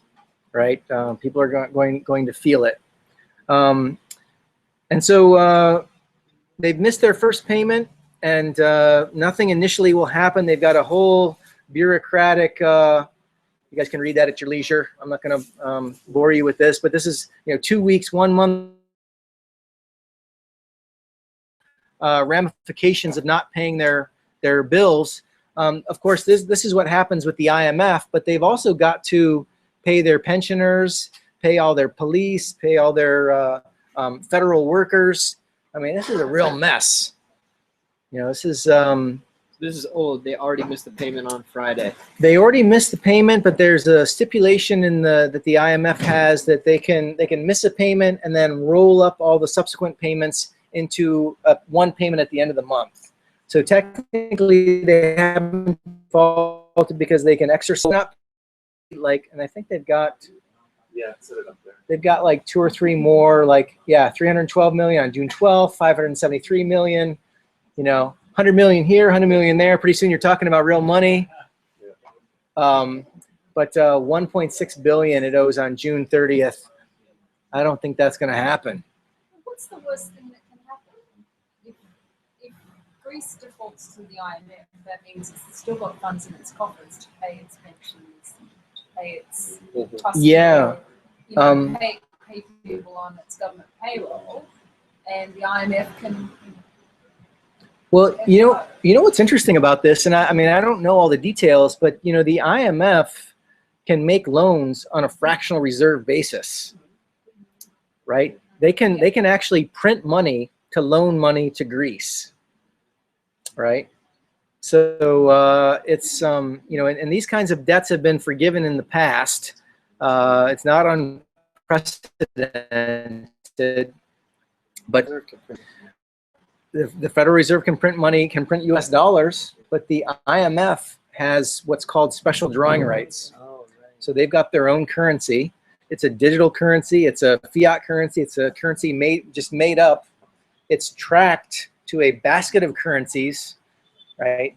right? People are going to feel it. And so they've missed their first payment, and nothing initially will happen. They've got a whole bureaucratic, you guys can read that at your leisure. I'm not going to bore you with this, but this is 2 weeks, 1 month ramifications of not paying their bills. Of course, this is what happens with the IMF, but they've also got to pay their pensioners, pay all their police, pay all their federal workers. I mean, this is a real mess. This is old. They already missed the payment on Friday. They already missed the payment, but there's a stipulation that the IMF has that they can miss a payment and then roll up all the subsequent payments into one payment at the end of the month. So technically, they haven't faulted because they can exercise and I think they've got. Yeah, set it up there. They've got like 2 or 3 more, 312 million on June 12th, 573 million, 100 million here, 100 million there. Pretty soon you're talking about real money. But 1.6 billion it owes on June 30th. I don't think that's going to happen. What's the worst thing that can happen? If Greece defaults to the IMF, that means it's still got funds in its coffers to pay its pensions, pay its custody, Yeah. Pay people on its government payroll, and the IMF can. Well, you know what's interesting about this, and I mean I don't know all the details, but the IMF can make loans on a fractional reserve basis, right? They can actually print money to loan money to Greece, right? So it's and these kinds of debts have been forgiven in the past. It's not unprecedented, but the Federal Reserve can print money, can print U.S. dollars, but the IMF has what's called special drawing rights. So they've got their own currency. It's a digital currency. It's a fiat currency. It's a currency made up. It's tracked to a basket of currencies, right?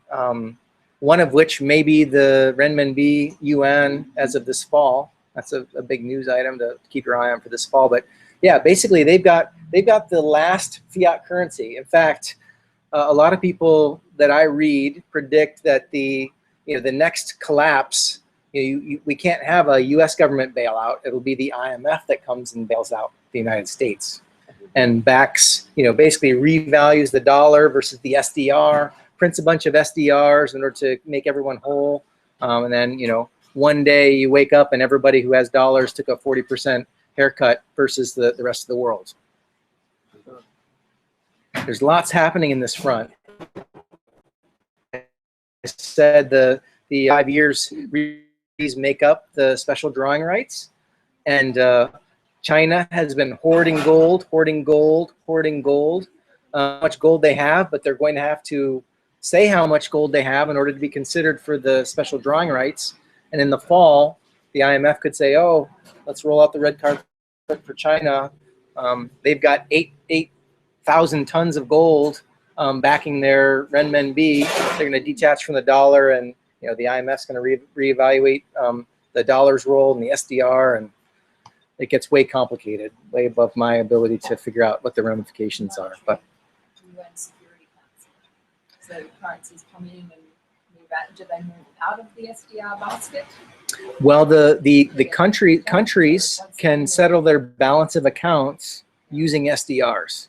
One of which may be the renminbi yuan as of this fall. That's a big news item to keep your eye on for this fall. But yeah, basically they've got the last fiat currency. In fact, a lot of people that I read predict that the next collapse, we can't have a U.S. government bailout. It'll be the IMF that comes and bails out the United States and backs, basically revalues the dollar versus the SDR, prints a bunch of SDRs in order to make everyone whole, and then one day you wake up and everybody who has dollars took a 40% haircut versus the rest of the world. There's lots happening in this front. I said the 5 years make up the special drawing rights, and China has been hoarding gold. How much gold they have, but they're going to have to say how much gold they have in order to be considered for the special drawing rights. And in the fall, the IMF could say, "Oh, let's roll out the red carpet for China." They've got 8,000 tons of gold backing their renminbi. They're going to detach from the dollar, and the IMF's going to reevaluate the dollar's role in the SDR, and it gets way complicated, way above my ability to figure out what the ramifications are. But UN Security Council. So currencies come in and move out. Do they move out of the SDR basket? well, the countries can settle their balance of accounts using SDRs,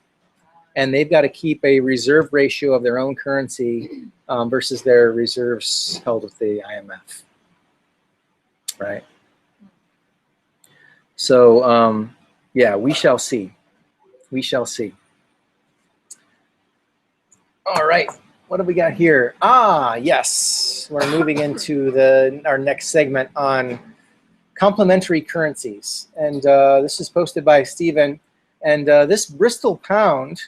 and they've got to keep a reserve ratio of their own currency versus their reserves held with the IMF, right? So yeah, we shall see. We shall see. All right, what do we got here? Ah, yes, we're moving into our next segment on complementary currencies, and this is posted by Stephen. And this Bristol pound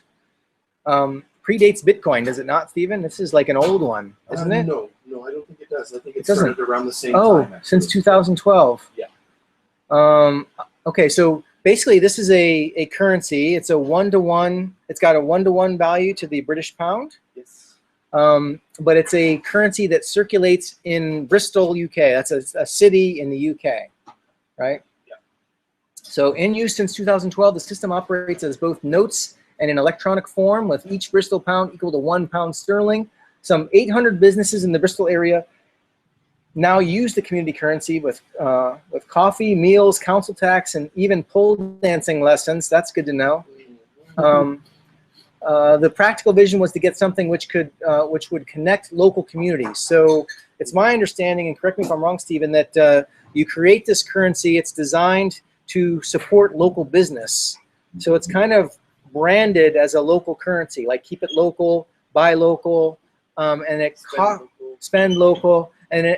predates Bitcoin, does it not, Stephen? This is like an old one, isn't it? No, I don't think it does. I think it doesn't. started around the same Oh, time. since actually. 2012. Yeah. Okay, so basically this is a currency. It's a one-to-one. It's got a one-to-one value to the British pound. Yes. But it's a currency that circulates in Bristol, UK. That's a city in the UK, right? Yeah. So in use since 2012, the system operates as both notes and in electronic form, with each Bristol pound equal to £1 sterling. Some 800 businesses in the Bristol area now use the community currency with coffee, meals, council tax, and even pole dancing lessons. That's good to know. The practical vision was to get something which would connect local communities. So it's my understanding, and correct me if I'm wrong, Stephen, that you create this currency. It's designed to support local business. So it's kind of branded as a local currency, like keep it local, buy local, and it spend local, and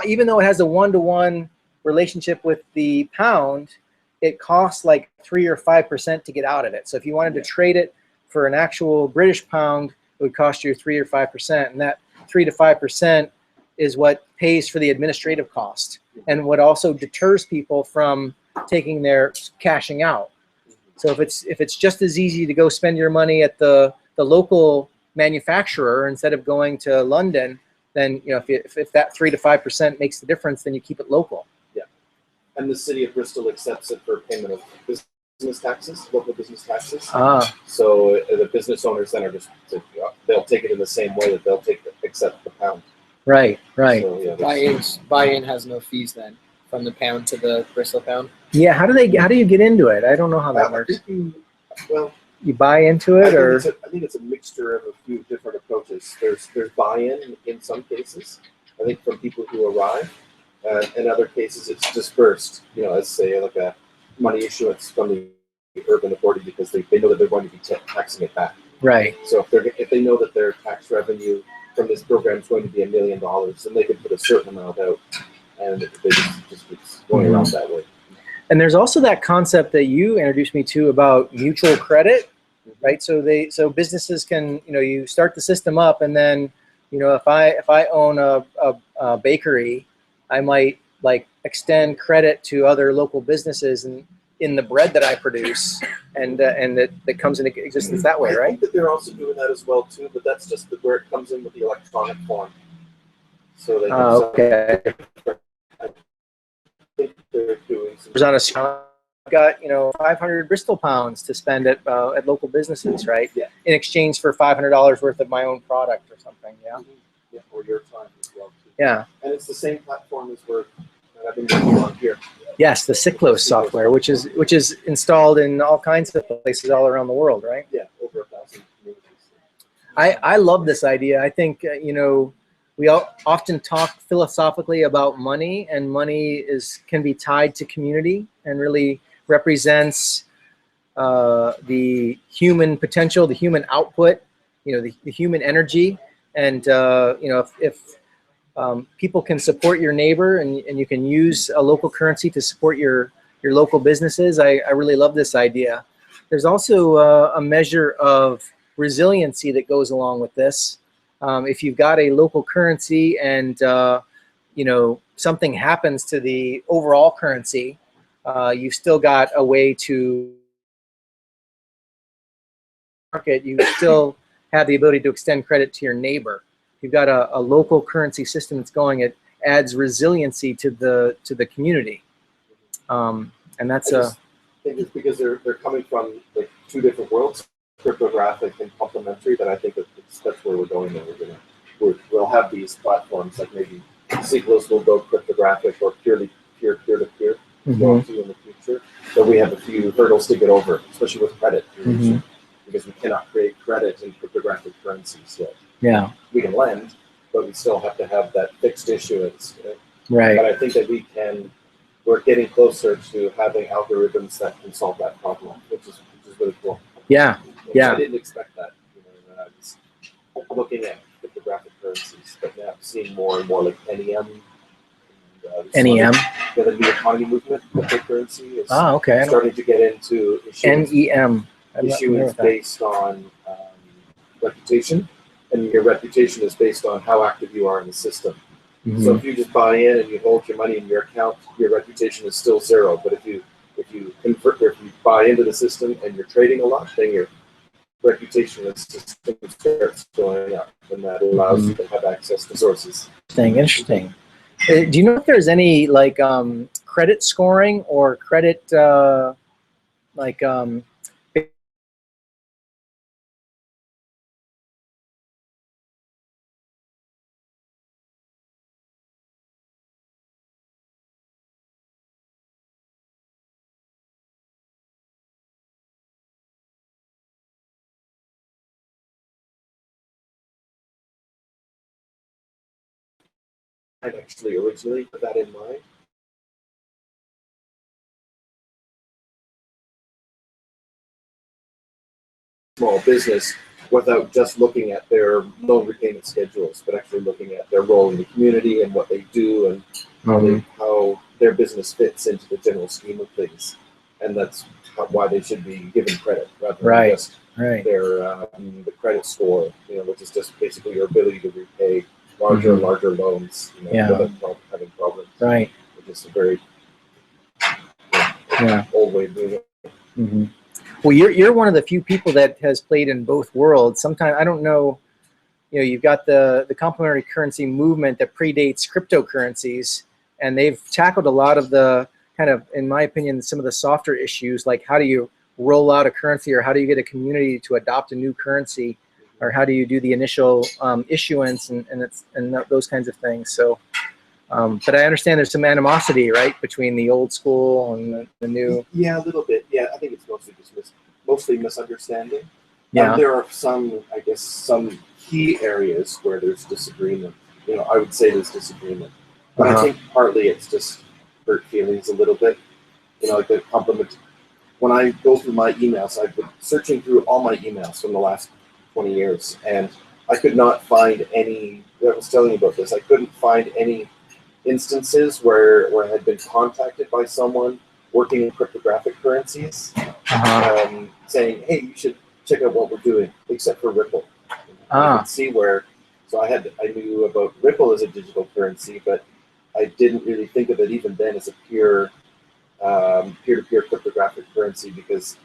even though it has a one-to-one relationship with the pound, it costs like 3 or 5% to get out of it. So if you wanted to trade it for an actual British pound, it would cost you 3 or 5%, and that 3 to 5% is what pays for the administrative cost, and what also deters people from taking their cashing out. So if it's just as easy to go spend your money at the local manufacturer instead of going to London, then if that 3 to 5% makes the difference, then you keep it local. Yeah, and the city of Bristol accepts it for payment of business taxes, local business taxes. So the business owners then are they'll take it in the same way that they'll accept the pound. Right. So, yeah, Buy-in has no fees then, from the pound to the Bristol pound. Yeah, how do you get into it? I don't know how that works. You buy into it, or I think it's a mixture of a few different approaches. There's buy-in in some cases, I think, from people who arrive. In other cases, it's dispersed. Let's say like a money issuance from the urban authority because they know that they're going to be taxing it back. Right. So if they know that their tax revenue from this program is going to be $1 million, then they can put a certain amount out, and they just keeps going around that way. And there's also that concept that you introduced me to about mutual credit, right? So businesses can, you start the system up, and then, if I own a bakery, I might like extend credit to other local businesses in the bread that I produce, and that comes into existence that way, I right? think that they're also doing that as well too, but that's just where it comes in with the electronic form. So they Okay. I think they're doing some. There's got 500 Bristol pounds to spend at local businesses, right? Yeah. In exchange for $500 worth of my own product or something. Yeah. Yeah, or your time as well too. Yeah. And it's the same platform as I've been working on here. Yes, the Cyclos software, which is installed in all kinds of places all around the world, right? Yeah, over 1,000 communities. I love this idea. I think we often talk philosophically about money, and money can be tied to community and really represents the human potential, the human output, the human energy, and if people can support your neighbor, and you can use a local currency to support your local businesses. I really love this idea. There's also a measure of resiliency that goes along with this. If you've got a local currency and something happens to the overall currency, you've still got a way to market. You still have the ability to extend credit to your neighbor. You've got a local currency system that's going. It adds resiliency to the community, and that's I think it's because they're coming from like two different worlds, cryptographic and complementary. That I think that's where we're going. There, we'll have these platforms like maybe Cyclos will go cryptographic or purely peer-to-peer loyalty in the future. But we have a few hurdles to get over, especially with credit, because we cannot create credit in cryptographic currencies yet. Yeah. We can lend, but we still have to have that fixed issuance. Right. But I think that we're getting closer to having algorithms that can solve that problem, which is really cool. Yeah. Yeah. I didn't expect that when I was looking at cryptographic currencies, but now seeing more and more like NEM. NEM. The new economy movement, cryptocurrency is okay. starting to get into NEM. Issuance based on reputation, and your reputation is based on how active you are in the system. So if you just buy in and you hold your money in your account, your reputation is still zero. But if you buy into the system and you're trading a lot, then your reputation in the system starts going up, and that allows you to have access to sources. Interesting. Do you know if there's any like credit scoring or credit like I actually originally put that in mind. Small business without just looking at their loan repayment schedules, but actually looking at their role in the community and what they do and how their business fits into the general scheme of things. And that's why they should be given credit rather than just their the credit score, which is just basically your ability to repay larger and larger loans without having problems. Right. Which is a very old way of doing it. Well, you're one of the few people that has played in both worlds. Sometimes I don't know, you've got the complementary currency movement that predates cryptocurrencies, and they've tackled a lot of the kind of, in my opinion, some of the softer issues, like how do you roll out a currency, or how do you get a community to adopt a new currency, or how do you do the initial issuance and those kinds of things. So, but I understand there's some animosity, right, between the old school and the new. Yeah, a little bit. Yeah, I think it's mostly just mostly misunderstanding. Yeah. There are some key areas where there's disagreement. I would say there's disagreement, but I think partly it's just hurt feelings a little bit. Like the compliment. When I go through my emails, I've been searching through all my emails from the last 20 years, and I could not find any. I was telling you about this. I couldn't find any instances where I had been contacted by someone working in cryptographic currencies, saying, "Hey, you should check out what we're doing," except for Ripple. I could see where. So I knew about Ripple as a digital currency, but I didn't really think of it even then as a pure peer-to-peer cryptographic currency, because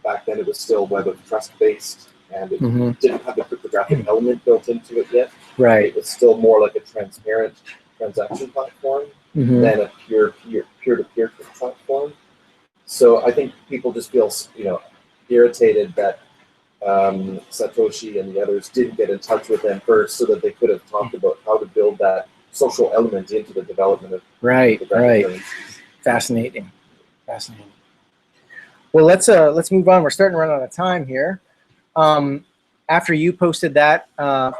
back then it was still Web of Trust based, and it didn't have the cryptographic element built into it yet. Right. It was still more like a transparent transaction platform than a peer-to-peer platform. So I think people just feel irritated that Satoshi and the others didn't get in touch with them first, so that they could have talked about how to build that social element into the development of cryptographic currencies. Fascinating. Well, let's move on. We're starting to run out of time here. After you posted that,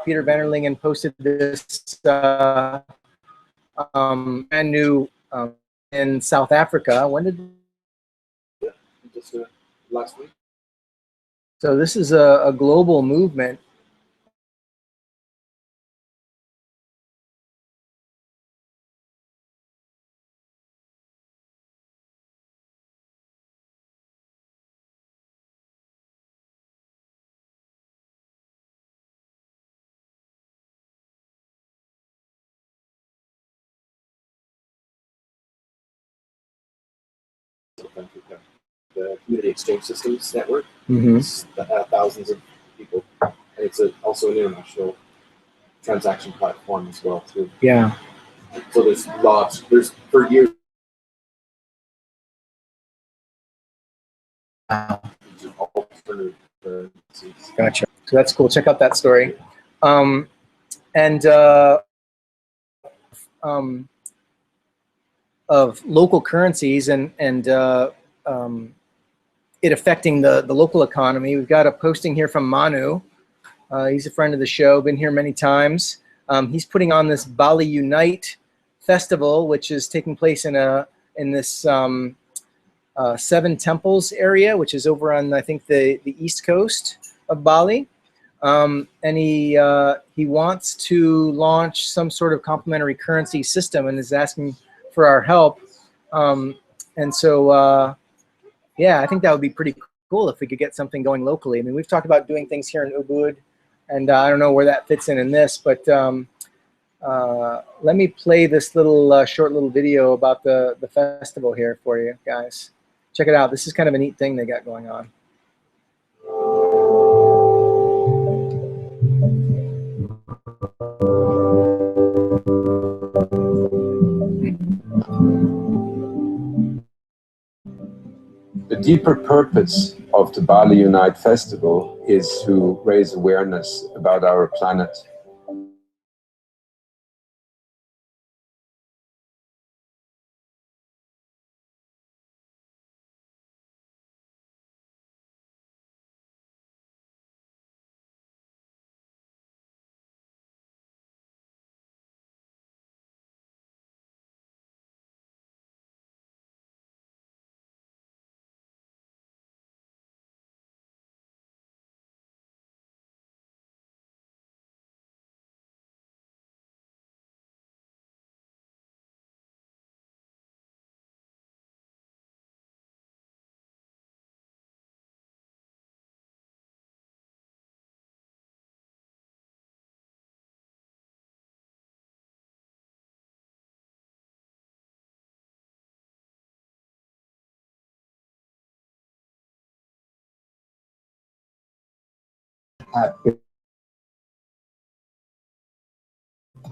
Peter Vanderlingen posted this brand new in South Africa. When did? Just last week. So this is a global movement. The Community Exchange Systems Network. Mm-hmm. It's thousands of people. And it's also an international transaction platform as well, too. Yeah. So there's lots. There's for years. Wow. Gotcha. So that's cool. Check out that story. Of local currencies and it affecting the local economy. We've got a posting here from Manu. He's a friend of the show, been here many times. He's putting on this Bali Unite festival, which is taking place in this Seven Temples area, which is over on, I think, the east coast of Bali. And he wants to launch some sort of complementary currency system and is asking for our help. And so, yeah, I think that would be pretty cool if we could get something going locally. I mean, we've talked about doing things here in Ubud, and I don't know where that fits in this, but Let me play this little short little video about the festival here for you guys. Check it out. This is kind of a neat thing they got going on. The deeper purpose of the Bali Unite Festival is to raise awareness about our planet.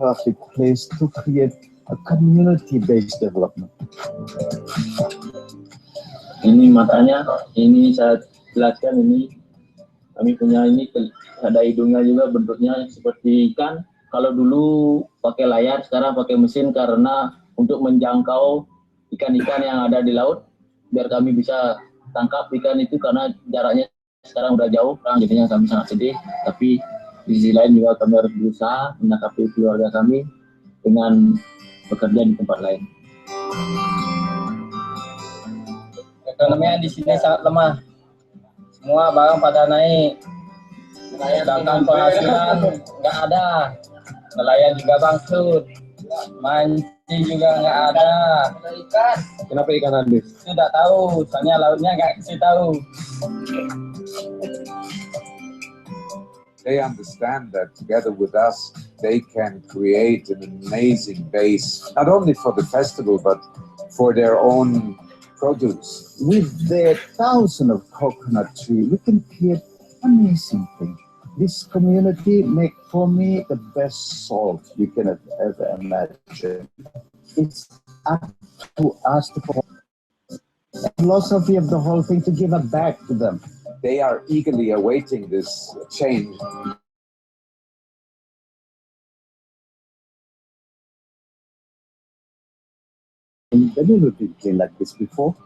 Perfect place to create a community-based development. Ini matanya, ini saya jelaskan ini. Kami punya ini ada hidungnya juga, bentuknya seperti ikan. Kalau dulu pakai layar, sekarang pakai mesin karena untuk menjangkau ikan-ikan yang ada di laut, biar kami bisa tangkap ikan itu karena jaraknya sekarang udah jauh, jadinya kami sangat sedih. Tapi di sisi lain juga kami harus berusaha menangkap keluarga kami dengan bekerja di tempat lain. Ekonominya di sini sangat lemah. Semua barang pada naik. Sedangkan penghasilan nggak ada. Nelayan juga bangkrut. Mancing juga nggak ada. Ikan. Kenapa ikan habis? Tidak tahu. Soalnya lautnya nggak kasih tahu. They understand that together with us, they can create an amazing base, not only for the festival, but for their own produce. With the thousands of coconut trees, we can create amazing things. This community make for me the best salt you can ever imagine. It's up to us to the philosophy of the whole thing to give it back to them. They are eagerly awaiting this change. They never been clean like this before,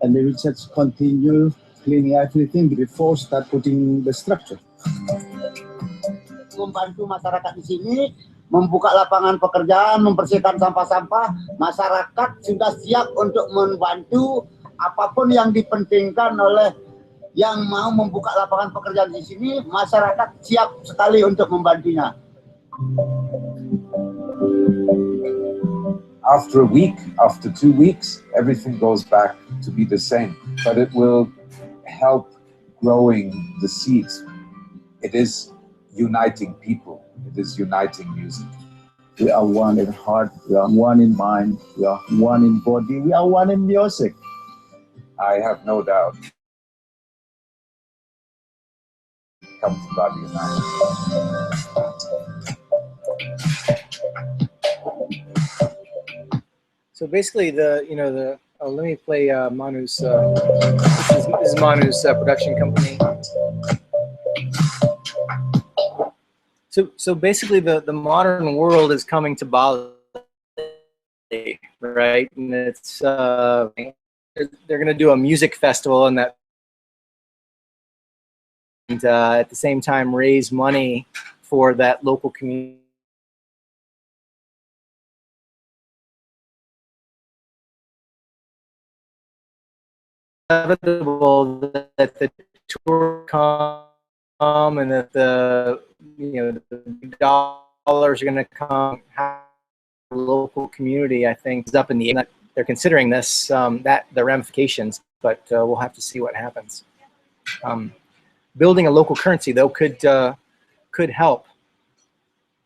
and they will just continue cleaning everything before start putting the structure. Membantu masyarakat di sini, membuka lapangan pekerjaan, membersihkan sampah-sampah. Masyarakat sudah siap untuk membantu apapun yang dipentingkan oleh yang mau membuka lapangan pekerjaan di sini. Masyarakat siap sekali untuk membantunya. After a week, after 2 weeks, everything goes back to be the same, but it will help growing the seeds. It is uniting people. It is uniting music. We are one in heart, we are one in mind, we are one in body, we are one in music. I have no doubt. Come to Bali Unite. So basically, let me play Manu's. This is Manu's production company. So basically, the modern world is coming to Bali, right? And it's they're going to do a music festival, and that, and at the same time raise money for that local community. Inevitable that the tour come and that the dollars are going to come. The local community, I think, is up in the air. They're considering this, the ramifications, but we'll have to see what happens. Building a local currency, though, could help.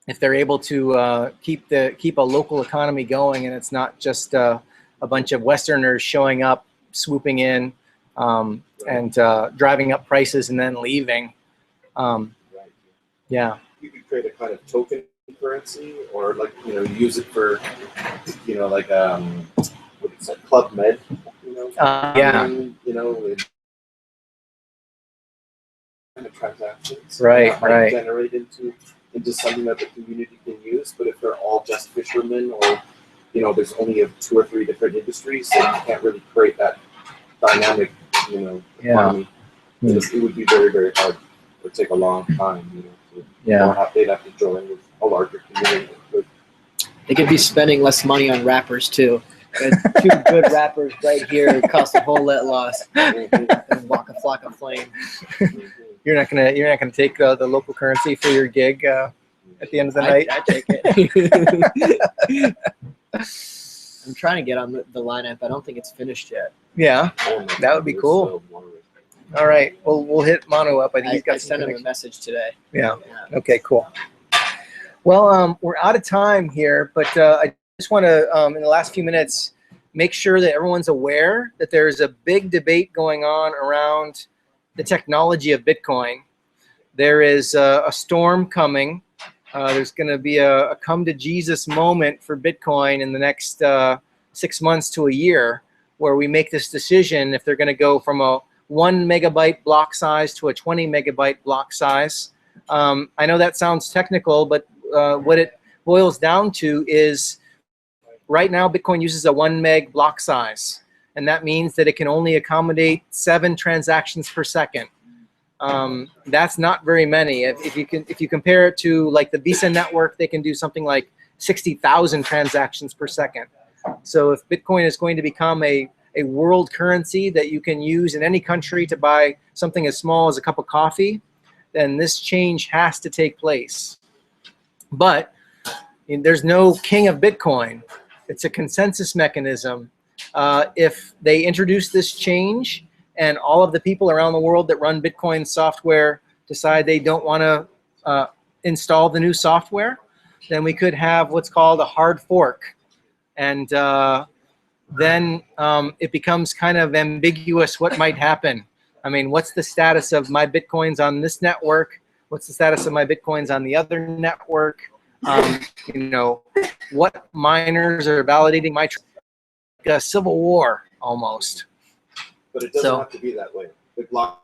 if they're able to keep a local economy going, and it's not just a bunch of Westerners showing up, swooping in, and driving up prices and then leaving. Yeah. You could create a kind of token currency, or like, you know, use it for, you know, like what is that, Club Med, you know? Yeah. You know, kind of transactions. Right, that might right. generate into something that the community can use. But if they're all just fishermen, or, you know, there's only 2 or 3 different industries, then you can't really create that dynamic, you know, economy. It would be very, very hard. It would take a long time, you know. Or they'd have to join with a larger community. They could be spending less money on rappers too. 2 good rappers right here cost a whole lot less. And walk a flock of flame. You're not gonna take the local currency for your gig at the end of the night. I take it. I'm trying to get on the lineup. I don't think it's finished yet. Yeah, that would be cool. All right, we'll hit Manu up. I think he's got. I sent him a message today. Yeah. Okay. Cool. Well, we're out of time here, but I just want to, in the last few minutes, make sure that everyone's aware that there's a big debate going on around the technology of Bitcoin. There is a storm coming. There's going to be a come to Jesus moment for Bitcoin in the next 6 months to a year, where we make this decision if they're going to go from a 1 megabyte block size to a 20 megabyte block size. I know that sounds technical, but what it boils down to is right now Bitcoin uses a 1 meg block size, and that means that it can only accommodate 7 transactions per second. That's not very many. If you compare it to like the Visa network, they can do something like 60,000 transactions per second. So if Bitcoin is going to become a world currency that you can use in any country to buy something as small as a cup of coffee, then this change has to take place. But there's no king of Bitcoin. It's a consensus mechanism. If they introduce this change and all of the people around the world that run Bitcoin software decide they don't want to install the new software, then we could have what's called a hard fork. And then it becomes kind of ambiguous what might happen. I mean, what's the status of my Bitcoins on this network? What's the status of my Bitcoins on the other network? You know, what miners are validating my like a civil war almost. But it doesn't have to be that way. The block.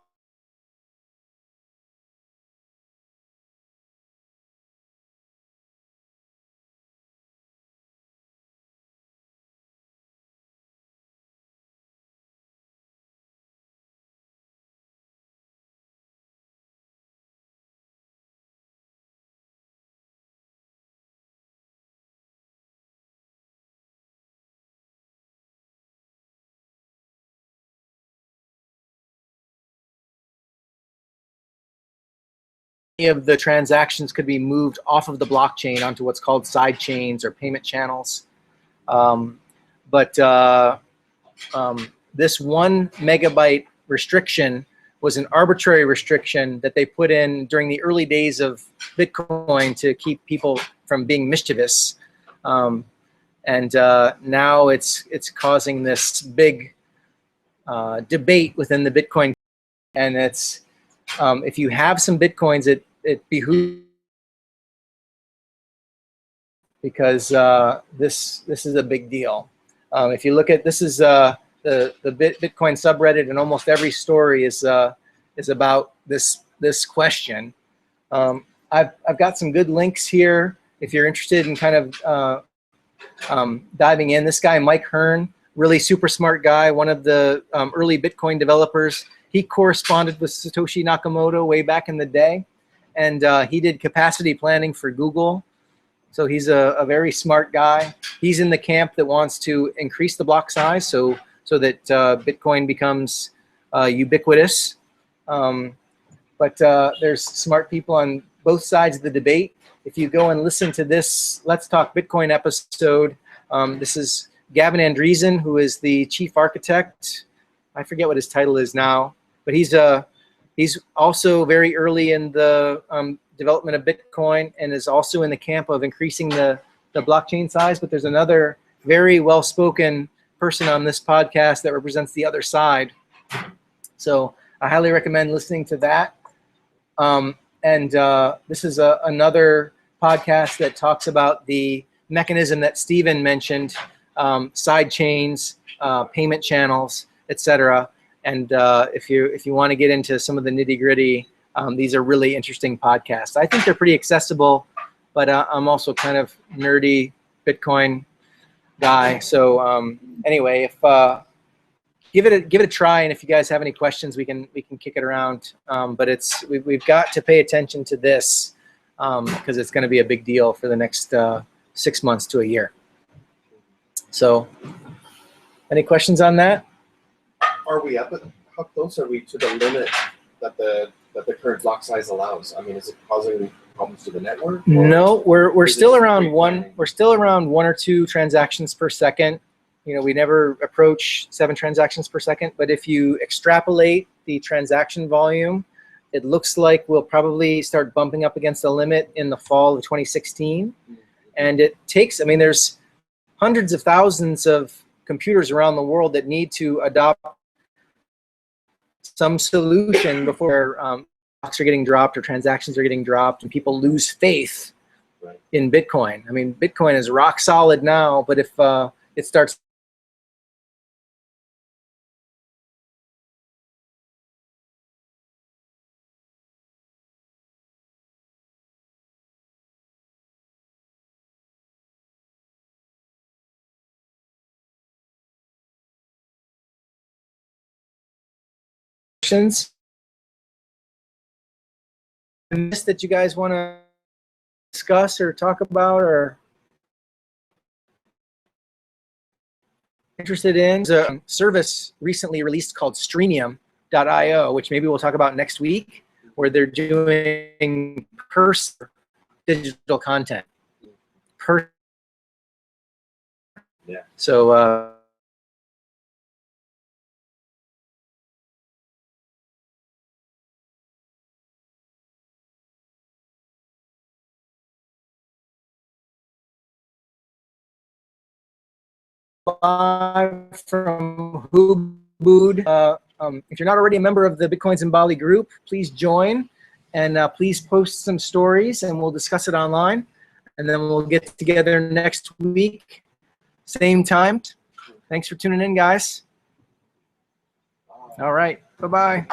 Of the transactions could be moved off of the blockchain onto what's called side chains or payment channels. But this 1 megabyte restriction was an arbitrary restriction that they put in during the early days of Bitcoin to keep people from being mischievous. And now it's causing this big debate within the Bitcoin. And it's if you have some Bitcoins, it behooves, because this is a big deal. If you look at this is the Bitcoin subreddit, and almost every story is about this question. I've got some good links here if you're interested in kind of diving in. This guy Mike Hearn, really super smart guy, one of the early Bitcoin developers. He corresponded with Satoshi Nakamoto way back in the day, and he did capacity planning for Google. So he's a very smart guy. He's in the camp that wants to increase the block size so that Bitcoin becomes ubiquitous. But there's smart people on both sides of the debate. If you go and listen to this Let's Talk Bitcoin episode, this is Gavin Andreessen, who is the chief architect. I forget what his title is now, but he's also very early in the development of Bitcoin and is also in the camp of increasing the blockchain size. But there's another very well-spoken person on this podcast that represents the other side. So I highly recommend listening to that. This is another podcast that talks about the mechanism that Stephen mentioned, side chains, payment channels, etc. And if you want to get into some of the nitty-gritty, these are really interesting podcasts. I think they're pretty accessible, but I'm also kind of nerdy Bitcoin guy. So anyway, if give it a try, and if you guys have any questions, we can kick it around. But we've got to pay attention to this because it's going to be a big deal for the next 6 months to a year. So, any questions on that? Are we up? How close are we to the limit that the current block size allows? I mean, is it causing problems to the network? No, we're still around one. We're still around 1 or 2 transactions per second. You know, we never approach 7 transactions per second. But if you extrapolate the transaction volume, it looks like we'll probably start bumping up against the limit in the fall of 2016. And it takes, I mean, there's hundreds of thousands of computers around the world that need to adopt some solution before blocks are getting dropped or transactions are getting dropped and people lose faith in Bitcoin. I mean, Bitcoin is rock solid now, but if it starts that you guys want to discuss or talk about or interested in, there's a service recently released called Reality.io, which maybe we'll talk about next week, where they're doing digital content. So from Hubud. If you're not already a member of the Bitcoins in Bali group, please join, and please post some stories, and we'll discuss it online. And then we'll get together next week, same time. Thanks for tuning in, guys. All right, bye-bye.